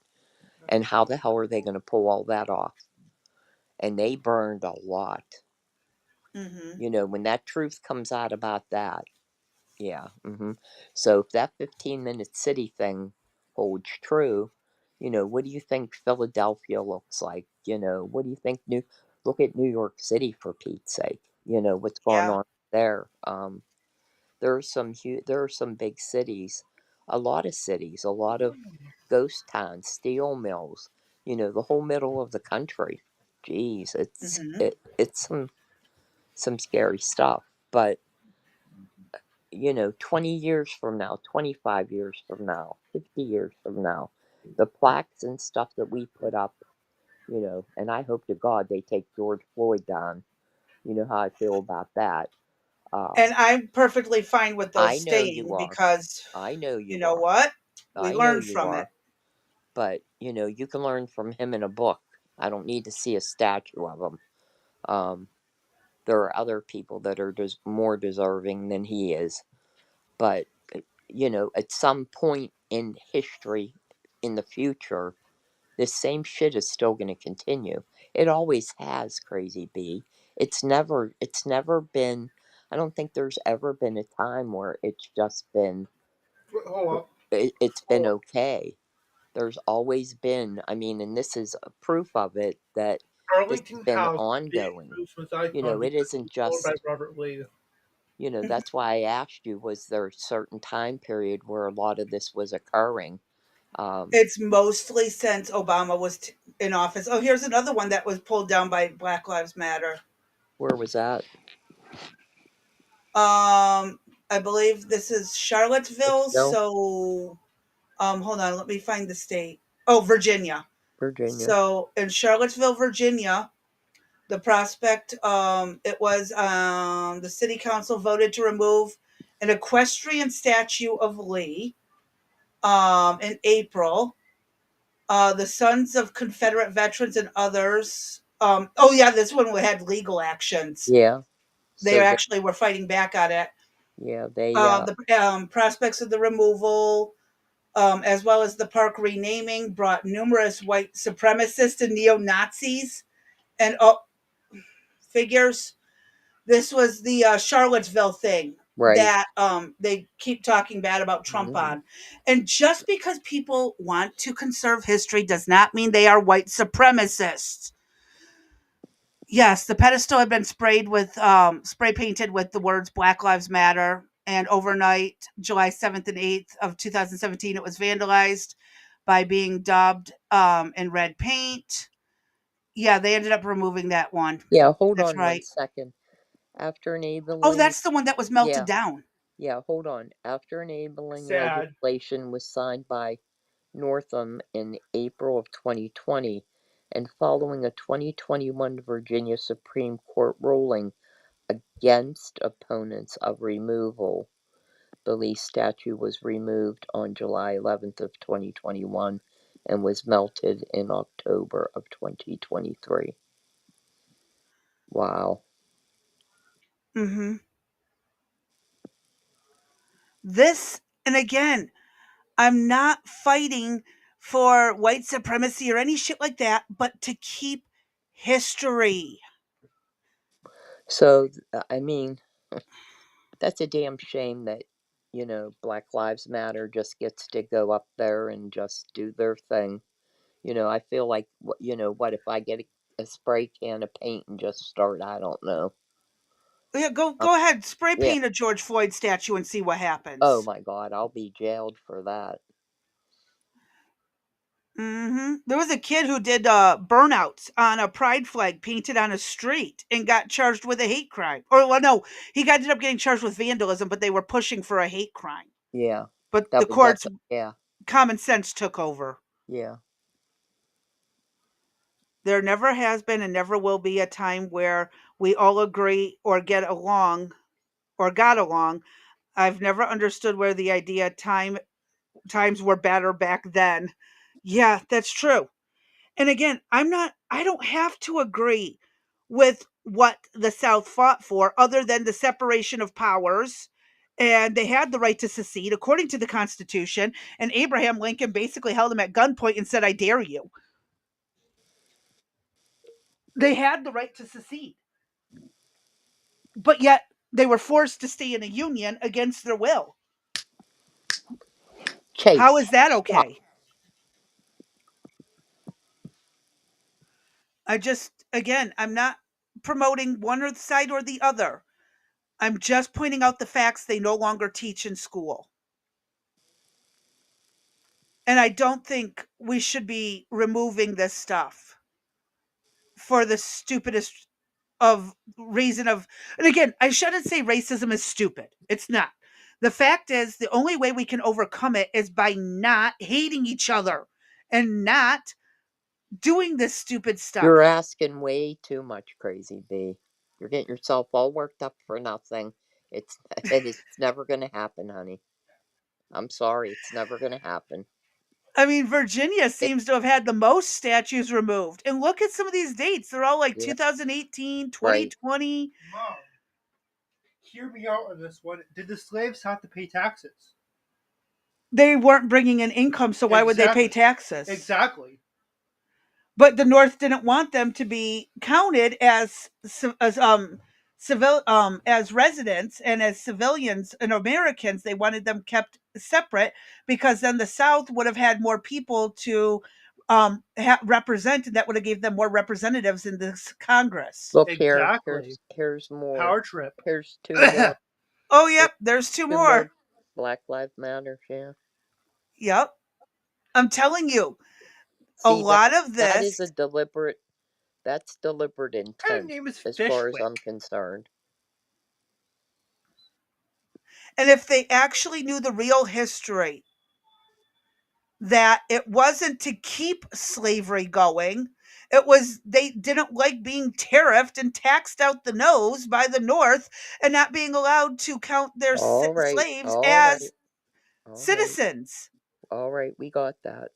And how the hell are they going to pull all that off? And they burned a lot. Mhm. When that truth comes out about that, yeah. So if that 15-minute city thing holds true, what do you think Philadelphia looks like? What do you think look at New York City for Pete's sake. What's going Yeah. on there. There are some big cities, a lot of ghost towns, steel mills, the whole middle of the country. Geez, Mhm. it's some scary stuff. But 20 years from now, 25 years from now, 50 years from now, the plaques and stuff that we put up, and I hope to God they take George Floyd down. You know how I feel about that. Um, And I'm perfectly fine with those I know you staying are. because I know you you know are. what? We I know learn you from it. are. But, you can learn from him in a book. I don't need to see a statue of him. Um, there are other people that are more deserving than he is. But, at some point in history in the future, this same shit is still going to continue. It always has, Crazy B. It's never been, I don't think there's ever been a time where it's just been, Hold up. it's been Hold up. okay. There's always been, I mean, and this is a proof of it, that this has Arlington been House being ongoing. moved from Icon It because it isn't was owned by just, Robert Lee. that's why I asked you, was there a certain time period where a lot of this was occurring? Um, It's mostly since Obama was in office. Oh, here's another one that was pulled down by Black Lives Matter. where was that? I believe this is Charlottesville. No, So, hold on, let me find the state. Oh, Virginia. Virginia. So in Charlottesville, Virginia, the prospect, it was the city council voted to remove an equestrian statue of Lee in April. The Sons of Confederate Veterans and others. Oh yeah, this one had legal actions. Yeah. They So they, actually were fighting back on it. yeah, they, The prospects of the removal, as well as the park renaming, brought numerous white supremacists and neo Nazis and figures. This was the Charlottesville thing right. that they keep talking bad about Trump Hmm. on. And just because people want to conserve history does not mean they are white supremacists. Yes, the pedestal had been spray painted with the words Black Lives Matter. And overnight, July 7th and 8th of 2017, it was vandalized by being daubed in red paint. Yeah, they ended up removing that one. Yeah, hold That's on one right. second. After Oh, enabling, that's the one that was melted yeah, down. yeah, hold on. After enabling Sad. legislation was signed by Northam in April of 2020, and following a 2021 Virginia Supreme Court ruling against opponents of removal, the Lee statue was removed on July 11th of 2021 and was melted in October of 2023. Wow. Mm-hmm. This, and again, I'm not fighting for white supremacy or any shit like that, but to keep history. So, I mean, that's a damn shame that, Black Lives Matter just gets to go up there and just do their thing. I feel like, what if I get a spray can of paint and just start, I don't know. Yeah, go Um, go ahead, spray yeah. paint a George Floyd statue and see what Oh happens. my God, I'll be jailed for that. There was a kid who did burnouts on a pride flag painted on a street and got charged with a hate crime. Or well, no, ended up getting charged with vandalism, but they were pushing for a hate crime. Yeah. But the That would courts' definitely, yeah, common sense took over. yeah. There never has been and never will be a time where we all agree or get along or got along. I've never understood where the idea times were better back then. Yeah, that's true. And again, I don't have to agree with what the South fought for other than the separation of powers. And they had the right to secede according to the Constitution. And Abraham Lincoln basically held them at gunpoint and said, I dare you. They had the right to secede, but yet they were forced to stay in a union against their will. How Chase, is that stop. okay? Again, I'm not promoting one or the side or the other. I'm just pointing out the facts they no longer teach in school. And I don't think we should be removing this stuff for the stupidest of reason of, and again, I shouldn't say racism is stupid. It's not. The fact is the only way we can overcome it is by not hating each other and not doing this stupid You're stuff. asking way too much, Crazy B. You're getting yourself all worked up for nothing. It's it's never going to happen, honey. I'm sorry, it's never going to happen. I mean, Virginia It, seems to have had the most statues removed. And look at some of these dates. They're all like yeah, 2018, right. 2020. Mom, hear me out on this one. Did the slaves have to pay taxes? They weren't bringing in income, so why would they pay Exactly. taxes? Exactly. But the North didn't want them to be counted as residents and as civilians and Americans. They wanted them kept separate because then the South would have had more people to represent, and that would have gave them more representatives in this Congress. Look here. Exactly. Here's more. Power trip. Here's two more. Oh, Here's yep, there's two two more. more. Black Lives Matter. Yeah. Yep, I'm telling you, a See lot of that is a this. deliberate. That's deliberate What kind of intent, name is as far as Fishwick? I'm concerned. And if they actually knew the real history, that it wasn't to keep slavery going. It was they didn't like being tariffed and taxed out the nose by the North and not being allowed to count their All right. slaves All right. as All right. citizens. All right. We got that.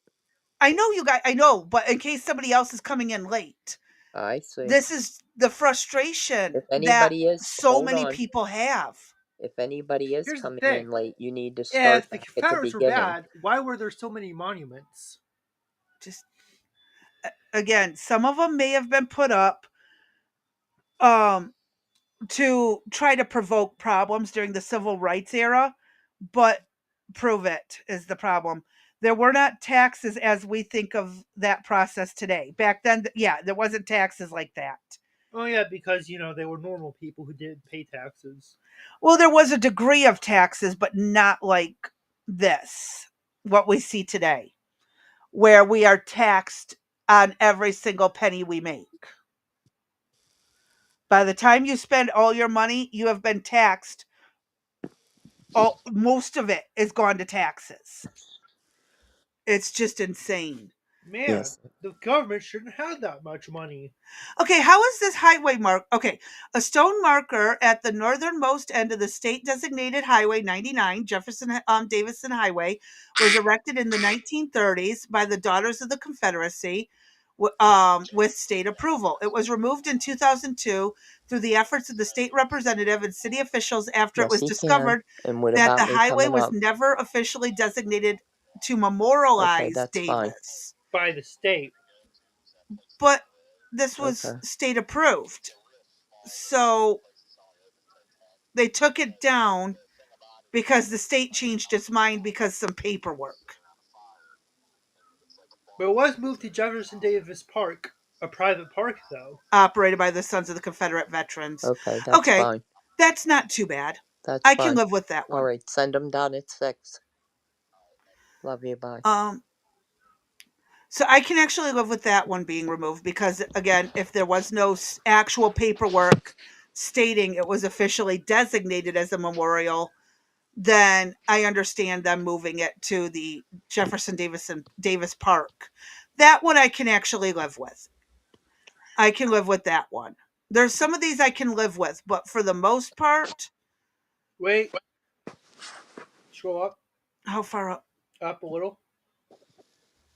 I know you guys, I know, but in case somebody else is coming in late, I see. this is the frustration If that anybody is, so hold many on. people have. If anybody is Here's the coming thing. in late, you need to start If the back at the Confederates were beginning. bad, why were there so many monuments? Just again, some of them may have been put up um to try to provoke problems during the civil rights era, but prove it is the problem. There were not taxes as we think of that process today. Back then, yeah, there wasn't taxes like that. Oh yeah, because they were normal people who didn't pay taxes. Well, there was a degree of taxes, but not like this, what we see today, where we are taxed on every single penny we make. By the time you spend all your money, you have been taxed. All most of it is gone to taxes. It's just insane. Man, Yes. the government shouldn't have that much money. Okay, how is this highway mark? Okay, a stone marker at the northernmost end of the state designated Highway 99, Jefferson Davidson Highway, was erected in the 1930s by the Daughters of the Confederacy with state approval. It was removed in 2002 through the efforts of the state representative and city officials after it Yes, was he can. discovered And what that the about me highway coming was up? never officially designated to Okay, memorialize that's fine. Davis. By the state. But this was Okay. state approved. So they took it down because the state changed its mind because some paperwork But it was moved to Jefferson Davis Park, a private park, though. operated by the Sons of the Confederate Veterans. Okay, that's Okay, fine. that's not too bad. That's I can fine. live with that All one. right, send them down at 6. Love you. Bye. Um, so I can actually live with that one being removed because, again, if there was no actual paperwork stating it was officially designated as a memorial, then I understand them moving it to the Jefferson Davis Park. That one I can actually live with. I can live with that one. There's some of these I can live with, but for the most part, Wait, scroll up, how far up? up a little.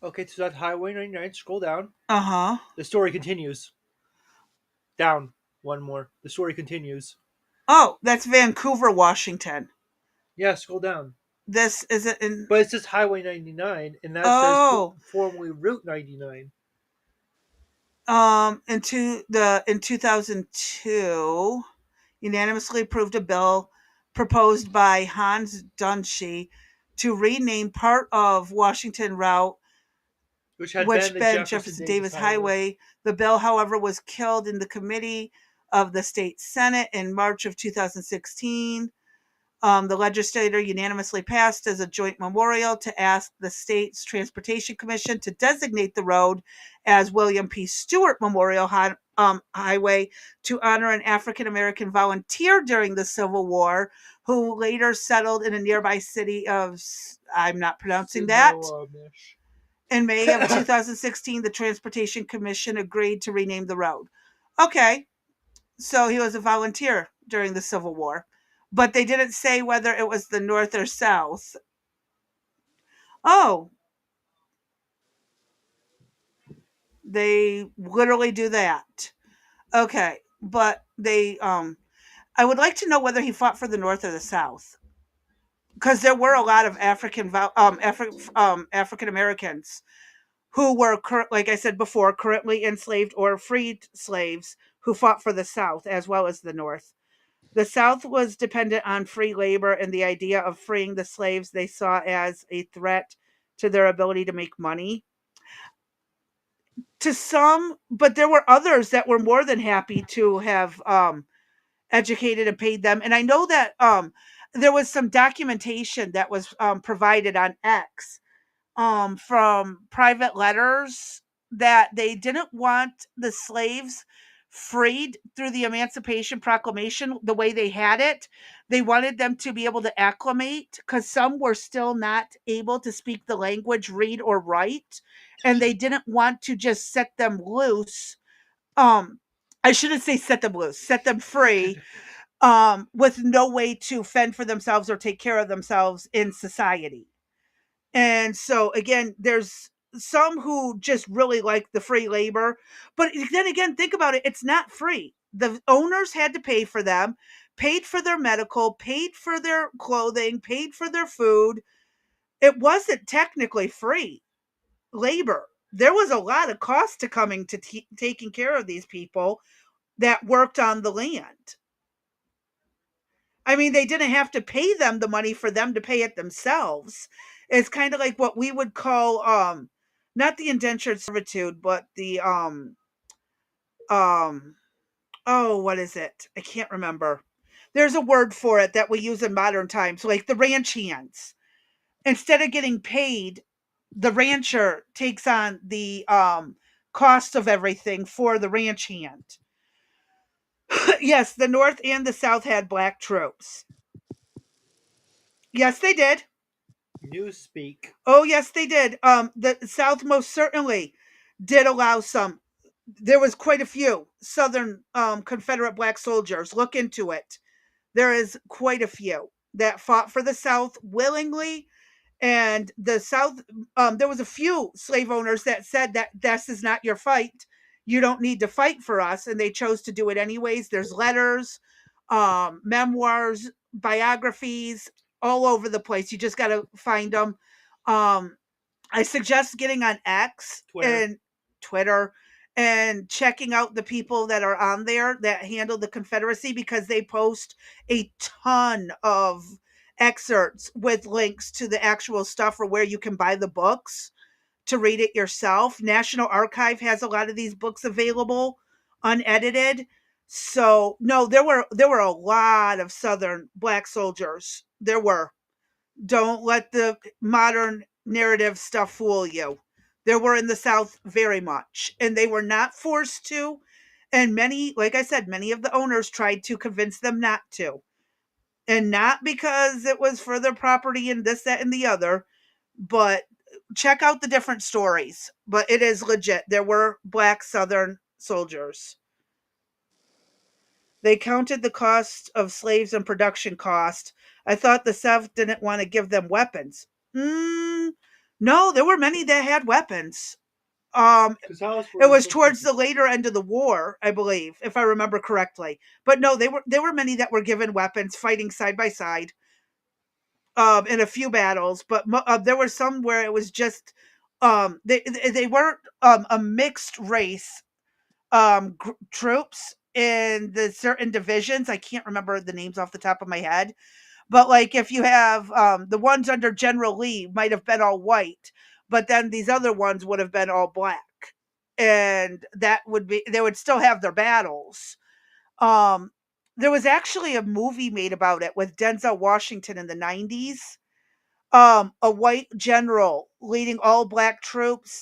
Okay, so that's Highway 99. Scroll down. Uh huh. The story continues. Down. One more. The story continues. Oh, that's Vancouver, Washington. Yeah, scroll down. This isn't in. But it says Highway 99, and that says Oh, formerly Route 99. in 2002, unanimously approved a bill proposed by Hans Dunshee to rename part of Washington Route, Which had which been the been Jefferson Jefferson Davis Davis Highway. Highway. The bill, however, was killed in the committee of the state Senate in March of 2016. The legislature unanimously passed as a joint memorial to ask the state's Transportation Commission to designate the road as William P. Stewart Memorial Highway to honor an African American volunteer during the Civil War who later settled in a nearby city of, I'm not pronouncing that. Snohomish. In May of 2016, the Transportation Commission agreed to rename the road. Okay, so he was a volunteer during the Civil War. but they didn't say whether it was the North or South. Oh, they literally do that. Okay, but I would like to know whether he fought for the North or the South, because there were a lot of African Americans who were, like I said before, currently enslaved or freed slaves who fought for the South as well as the North. The South was dependent on free labor, and the idea of freeing the slaves they saw as a threat to their ability to make money. To some, but there were others that were more than happy to have educated and paid them. And I know that there was some documentation that was provided on X from private letters that they didn't want the slaves freed through the Emancipation Proclamation the way they had it. They wanted them to be able to acclimate because some were still not able to speak the language, read, or write. And they didn't want to just set them loose. Um, I shouldn't say set them loose, set them free with no way to fend for themselves or take care of themselves in society. And so again, there's some who just really like the free labor, but then again, think about it, it's not free. The owners had to pay for them, paid for their medical, paid for their clothing, paid for their food. It wasn't technically free labor. There was a lot of cost to coming to taking care of these people that worked on the land. I mean, they didn't have to pay them the money for them to pay it themselves. It's kind of like what we would call not the indentured servitude, but the um oh, what is it? I can't remember. There's a word for it that we use in modern times, like the ranch hands. Instead of getting paid, the rancher takes on the cost of everything for the ranch hand. Yes, the North and the South had black troops. Yes, they did. Newspeak. Oh, yes, they did. The South most certainly did allow some. There was quite a few Southern Confederate black soldiers. Look into it. There is quite a few that fought for the South willingly, and the South. There was a few slave owners that said that this is not your fight. You don't need to fight for us, and they chose to do it anyways. There's letters, memoirs, biographies all over the place. You just got to find them. Um, I suggest getting on X Twitter. and Twitter and checking out the people that are on there that handle the Confederacy, because they post a ton of excerpts with links to the actual stuff or where you can buy the books to read it yourself. National Archive has a lot of these books available unedited. So no, there were a lot of Southern black soldiers. There were. Don't let the modern narrative stuff fool you. There were in the South very much, and they were not forced to. And many, like I said, many of the owners tried to convince them not to. And not because it was for their property and this, that, and the other, but check out the different stories. But it is legit. There were black Southern soldiers. They counted the cost of slaves and production cost. I thought the South didn't want to give them weapons. Mm, no, there were many that had weapons. Because I was It were was looking. towards the later end of the war, I believe, if I remember correctly. But no, there were many that were given weapons, fighting side by side, in a few battles. But there were some where it was just they weren't a mixed race troops in the certain divisions. I can't remember the names off the top of my head, but like if you have the ones under General Lee might have been all white, but then these other ones would have been all black, and that would be they would still have their battles. Um, there was actually a movie made about it with Denzel Washington in the 90s. A white general leading all black troops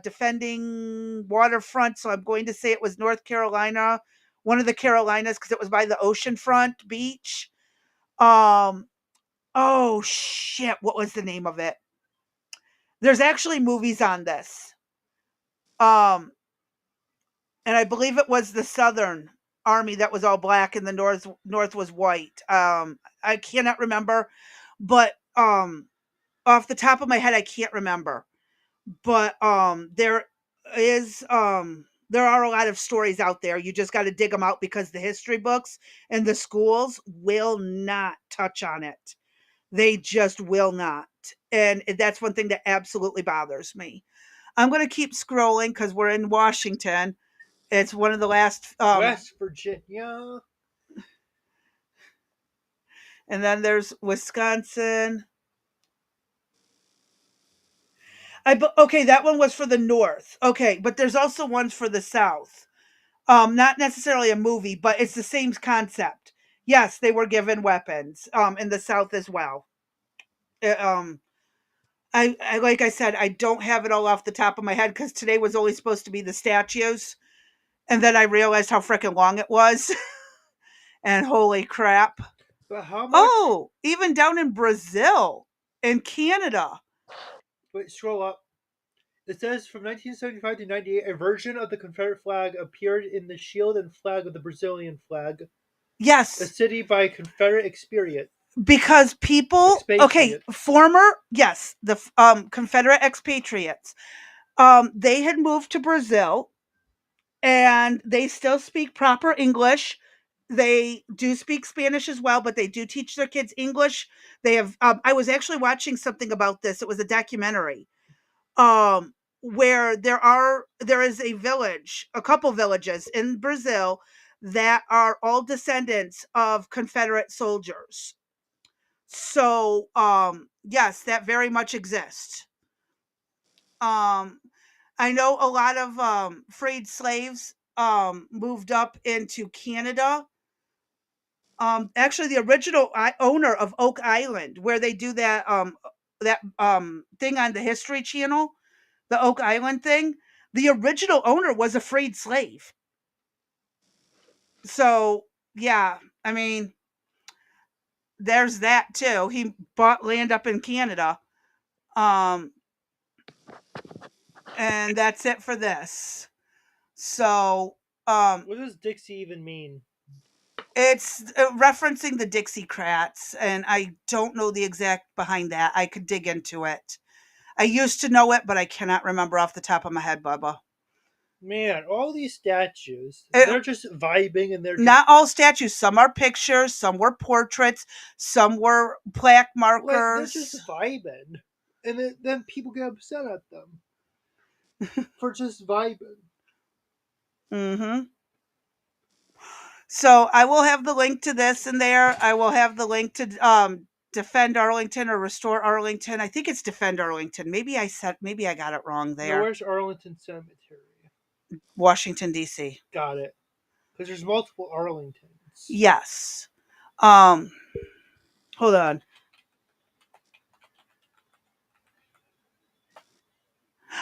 defending waterfront. So I'm going to say it was North Carolina, one of the Carolinas, because it was by the oceanfront beach. Um, oh shit, what was the name of it? There's actually movies on this. Um, and I believe it was the Southern. army that was all black and the north was white. I cannot remember, but off the top of my head I can't remember. But is there are a lot of stories out there. You just got to dig them out because the history books and the schools will not touch on it. They just will not. And that's one thing that absolutely bothers me. I'm going to keep scrolling because we're in Washington. It's one of the last, West Virginia. and then there's Wisconsin. Okay, that one was for the North. Okay, but there's also ones for the South. Not necessarily a movie, but it's the same concept. Yes, they were given weapons. In the South as well. Uh, Um, I like I said, I don't have it all off the top of my head because today was only supposed to be the statues, and then I realized how freaking long it was, and holy crap! But how much? Oh, even down in Brazil, in Canada. Wait, scroll up. It says from 1975 to 98, a version of the Confederate flag appeared in the shield and flag of the Brazilian flag, a Yes, city by Confederate because people, okay, expatriates. former, yes, the Confederate expatriates, they had moved to Brazil and they still speak proper English. They do speak Spanish as well, but they do teach their kids English. They have. I was actually watching something about this. It was a documentary, where there is a village, a couple villages in Brazil that are all descendants of Confederate soldiers. So, yes, that very much exists. Um, I know a lot of freed slaves moved up into Canada. Actually, the original owner of Oak Island, where they do that thing on the History Channel, the Oak Island thing, the original owner was a freed slave. So yeah, I mean, there's that too. He bought land up in Canada. Um, and that's it for this. So um, What does Dixie even mean? it's referencing the Dixiecrats, and I don't know the exact behind that. I could dig into it. I used to know it, but I cannot remember off the top of my head, Bubba. Man, all these statues, It, they're just vibing and they're just not all statues. Some are pictures, some were portraits, some were plaque like they're just markers. vibing. And then people get upset at them for just vibing. Hmm. So I will have the link to this in there. I will have the link to defend Arlington or restore Arlington. I think it's defend Arlington. Maybe I got it wrong Now, there. where's Arlington Cemetery? Washington D.C. Got it. Because there's multiple Arlingtons. Yes. Um, hold on.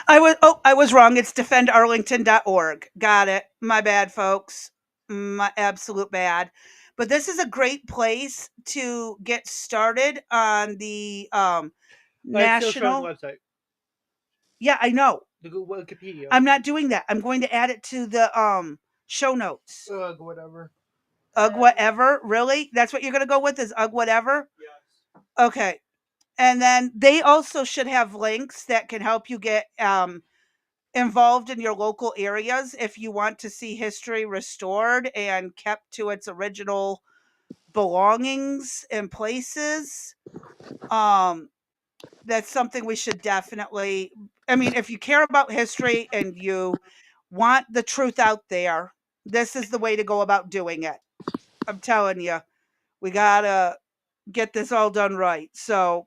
I was wrong. It's defendarlington.org. Got it. My bad, folks. My absolute bad. But this is a great place to get started on the Like, still showing the national. website, Yeah, I know. the Google Wikipedia. I'm not doing that. I'm going to add it to the show notes. Ugh, whatever. Ugh whatever. Really? That's what you're going to go with is ugh whatever? Yes. Okay. And then they also should have links that can help you get involved in your local areas if you want to see history restored and kept to its original belongings and places. Um, that's something we should definitely. I mean, if you care about history and you want the truth out there, this is the way to go about doing it. I'm telling you, we gotta get this all done right. So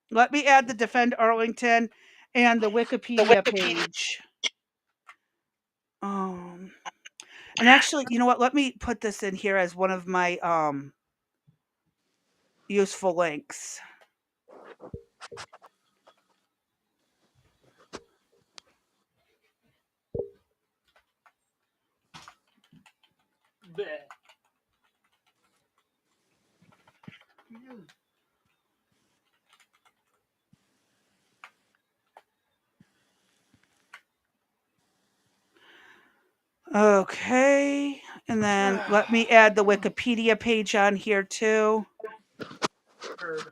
let me add the Defend Arlington and the The Wikipedia Wikipedia. page. Um, And actually, you know what? Let me put this in here as one of my useful links. Bleh. Okay. And then let me add the Wikipedia page on here too. Gurg.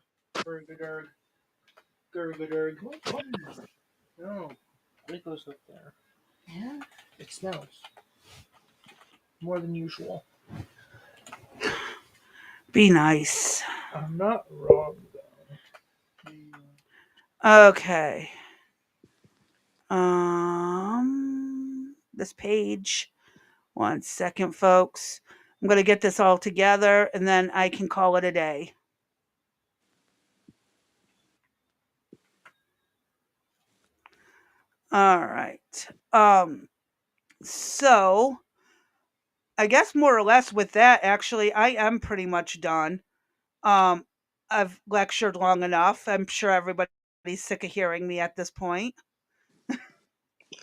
Gurg. Gurg. No. It goes up there. Yeah. It smells. More than usual. Be nice. I'm not wrong, though. Okay. This page. 1 second, folks. I'm going to get this all together and then I can call it a day. All right. So I guess more or less with that, actually, I am pretty much done. Um, I've lectured long enough. I'm sure everybody's sick of hearing me at this point.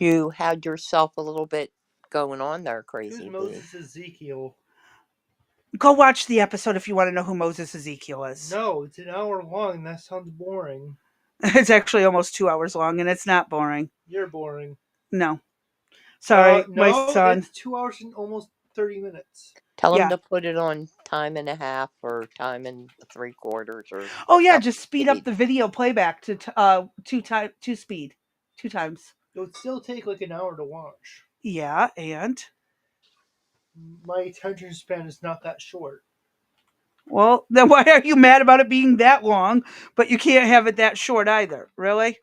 You had yourself a little bit going on there, Who's Crazy B. Moses Ezekiel? Go watch the episode if you want to know who Moses Ezekiel is. No, it's an hour long. That sounds boring. It's actually almost 2 hours long and it's not boring. You're boring. No. Sorry, my No, son. it's 2 hours and almost 30 minutes. Tell him Yeah. to put it on time and a half or time and 3/4 or Oh yeah, double just speed up speed. the video playback to two speed, 2 times. It would still take like an hour to watch. Yeah, and My attention span is not that short. well, then why are you mad about it being that long, but you can't have it that short either? Really?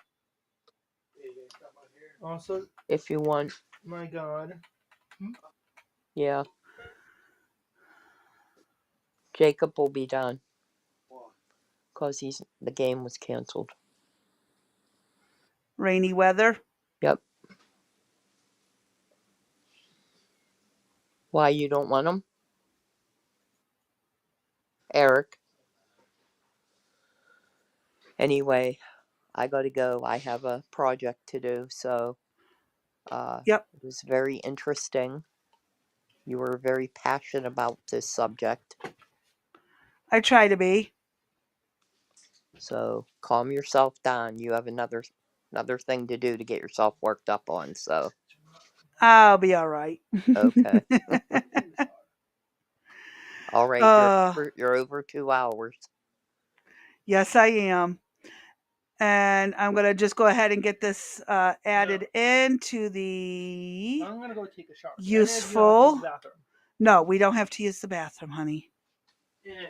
Also, If you want, my God. yeah. Jacob will be done. Because the game was canceled. Rainy weather. Yep. Why you don't want him? Eric. Anyway, I gotta go. I have a project to do, so Yep, it was very interesting. You were very passionate about this subject, I try to be. so calm yourself down. You have another thing to do to get yourself worked up on. So I'll be all right. okay, all right. uh, You're over 2 hours. yes, I am. And I'm gonna just go ahead and get this added into the I'm gonna go take a shower. And if you have to use useful. the bathroom. No, we don't have to use the bathroom, honey. Yeah.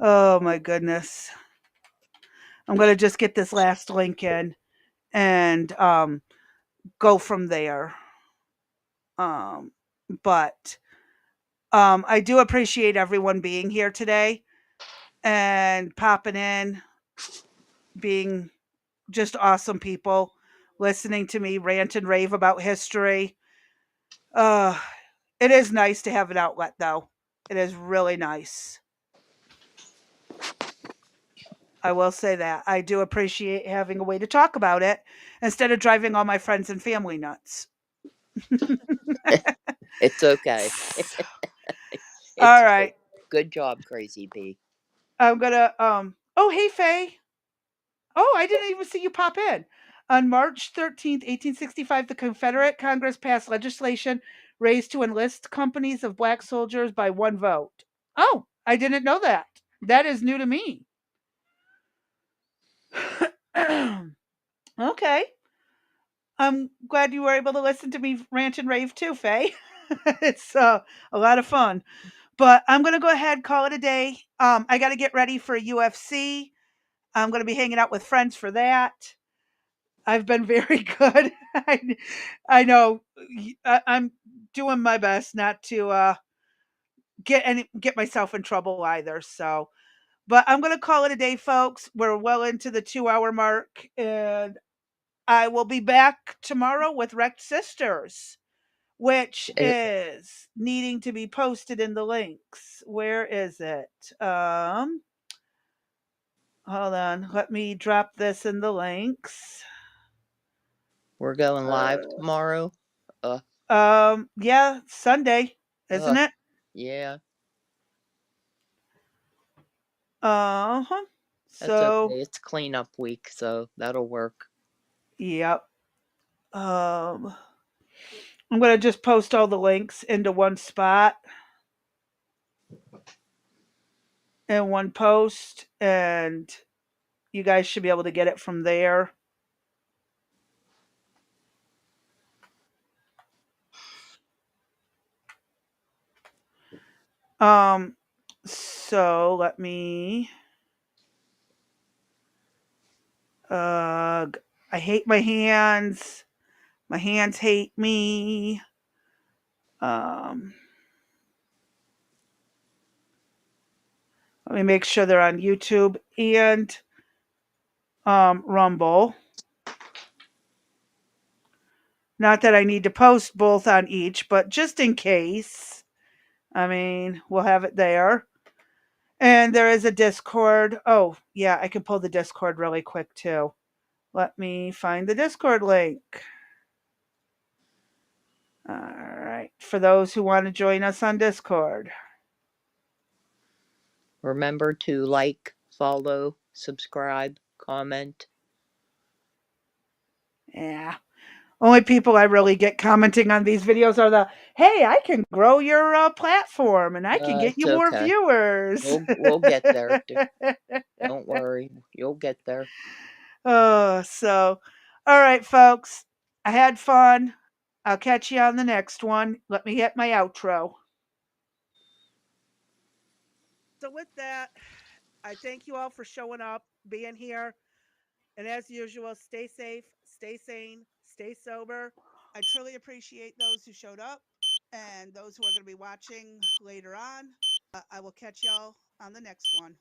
Oh my goodness. I'm gonna just get this last link in and go from there. Um, but I do appreciate everyone being here today and popping in, being just awesome people, listening to me rant and rave about history. Uh, it is nice to have an outlet, though. It is really nice. I will say that. I do appreciate having a way to talk about it instead of driving all my friends and family nuts. It's okay. All It's good. right. Good job, Crazy B. I'm gonna oh hey Faye. Oh, I didn't even see you pop in. On March 13th, 1865, the Confederate Congress passed legislation raised to enlist companies of black soldiers by one vote. Oh, I didn't know that. That is new to me. Okay. I'm glad you were able to listen to me rant and rave too, Faye. It's a lot of fun. But I'm gonna go ahead and call it a day. I got to get ready for UFC. I'm gonna be hanging out with friends for that. I've been very good. I know I'm doing my best not to get myself in trouble either. So, but I'm gonna call it a day, folks. We're well into the 2 hour mark, and I will be back tomorrow with Wrecked Sisters, which It, is needing to be posted in the links. Where is it? Hold on. Let me drop this in the links. we're going live Uh, tomorrow. Uh, yeah, Sunday, isn't uh, it? yeah, Uh-huh. that's okay. So, It's cleanup week, so that'll work. yep. Um, I'm going to just post all the links into one spot in one post, and you guys should be able to get it from there. Um, so let me. I hate my hands. My hands hate me. Um, Let me make sure they're on YouTube and Rumble. Not that I need to post both on each, but just in case. I mean, we'll have it there. And there is a Discord. Oh, yeah, I can pull the Discord really quick too. Let me find the Discord link. All right, for those who want to join us on Discord. Remember to like, follow, subscribe, comment. Yeah. Only people I really get commenting on these videos are the, hey, I can grow your platform and I can get It's you more okay. viewers. We'll get there. Don't worry. You'll get there. So, all right, folks. I had fun. I'll catch you on the next one. Let me hit my outro. So, with that, I thank you all for showing up, being here. And as usual, stay safe, stay sane, stay sober. I truly appreciate those who showed up and those who are going to be watching later on. I will catch y'all on the next one.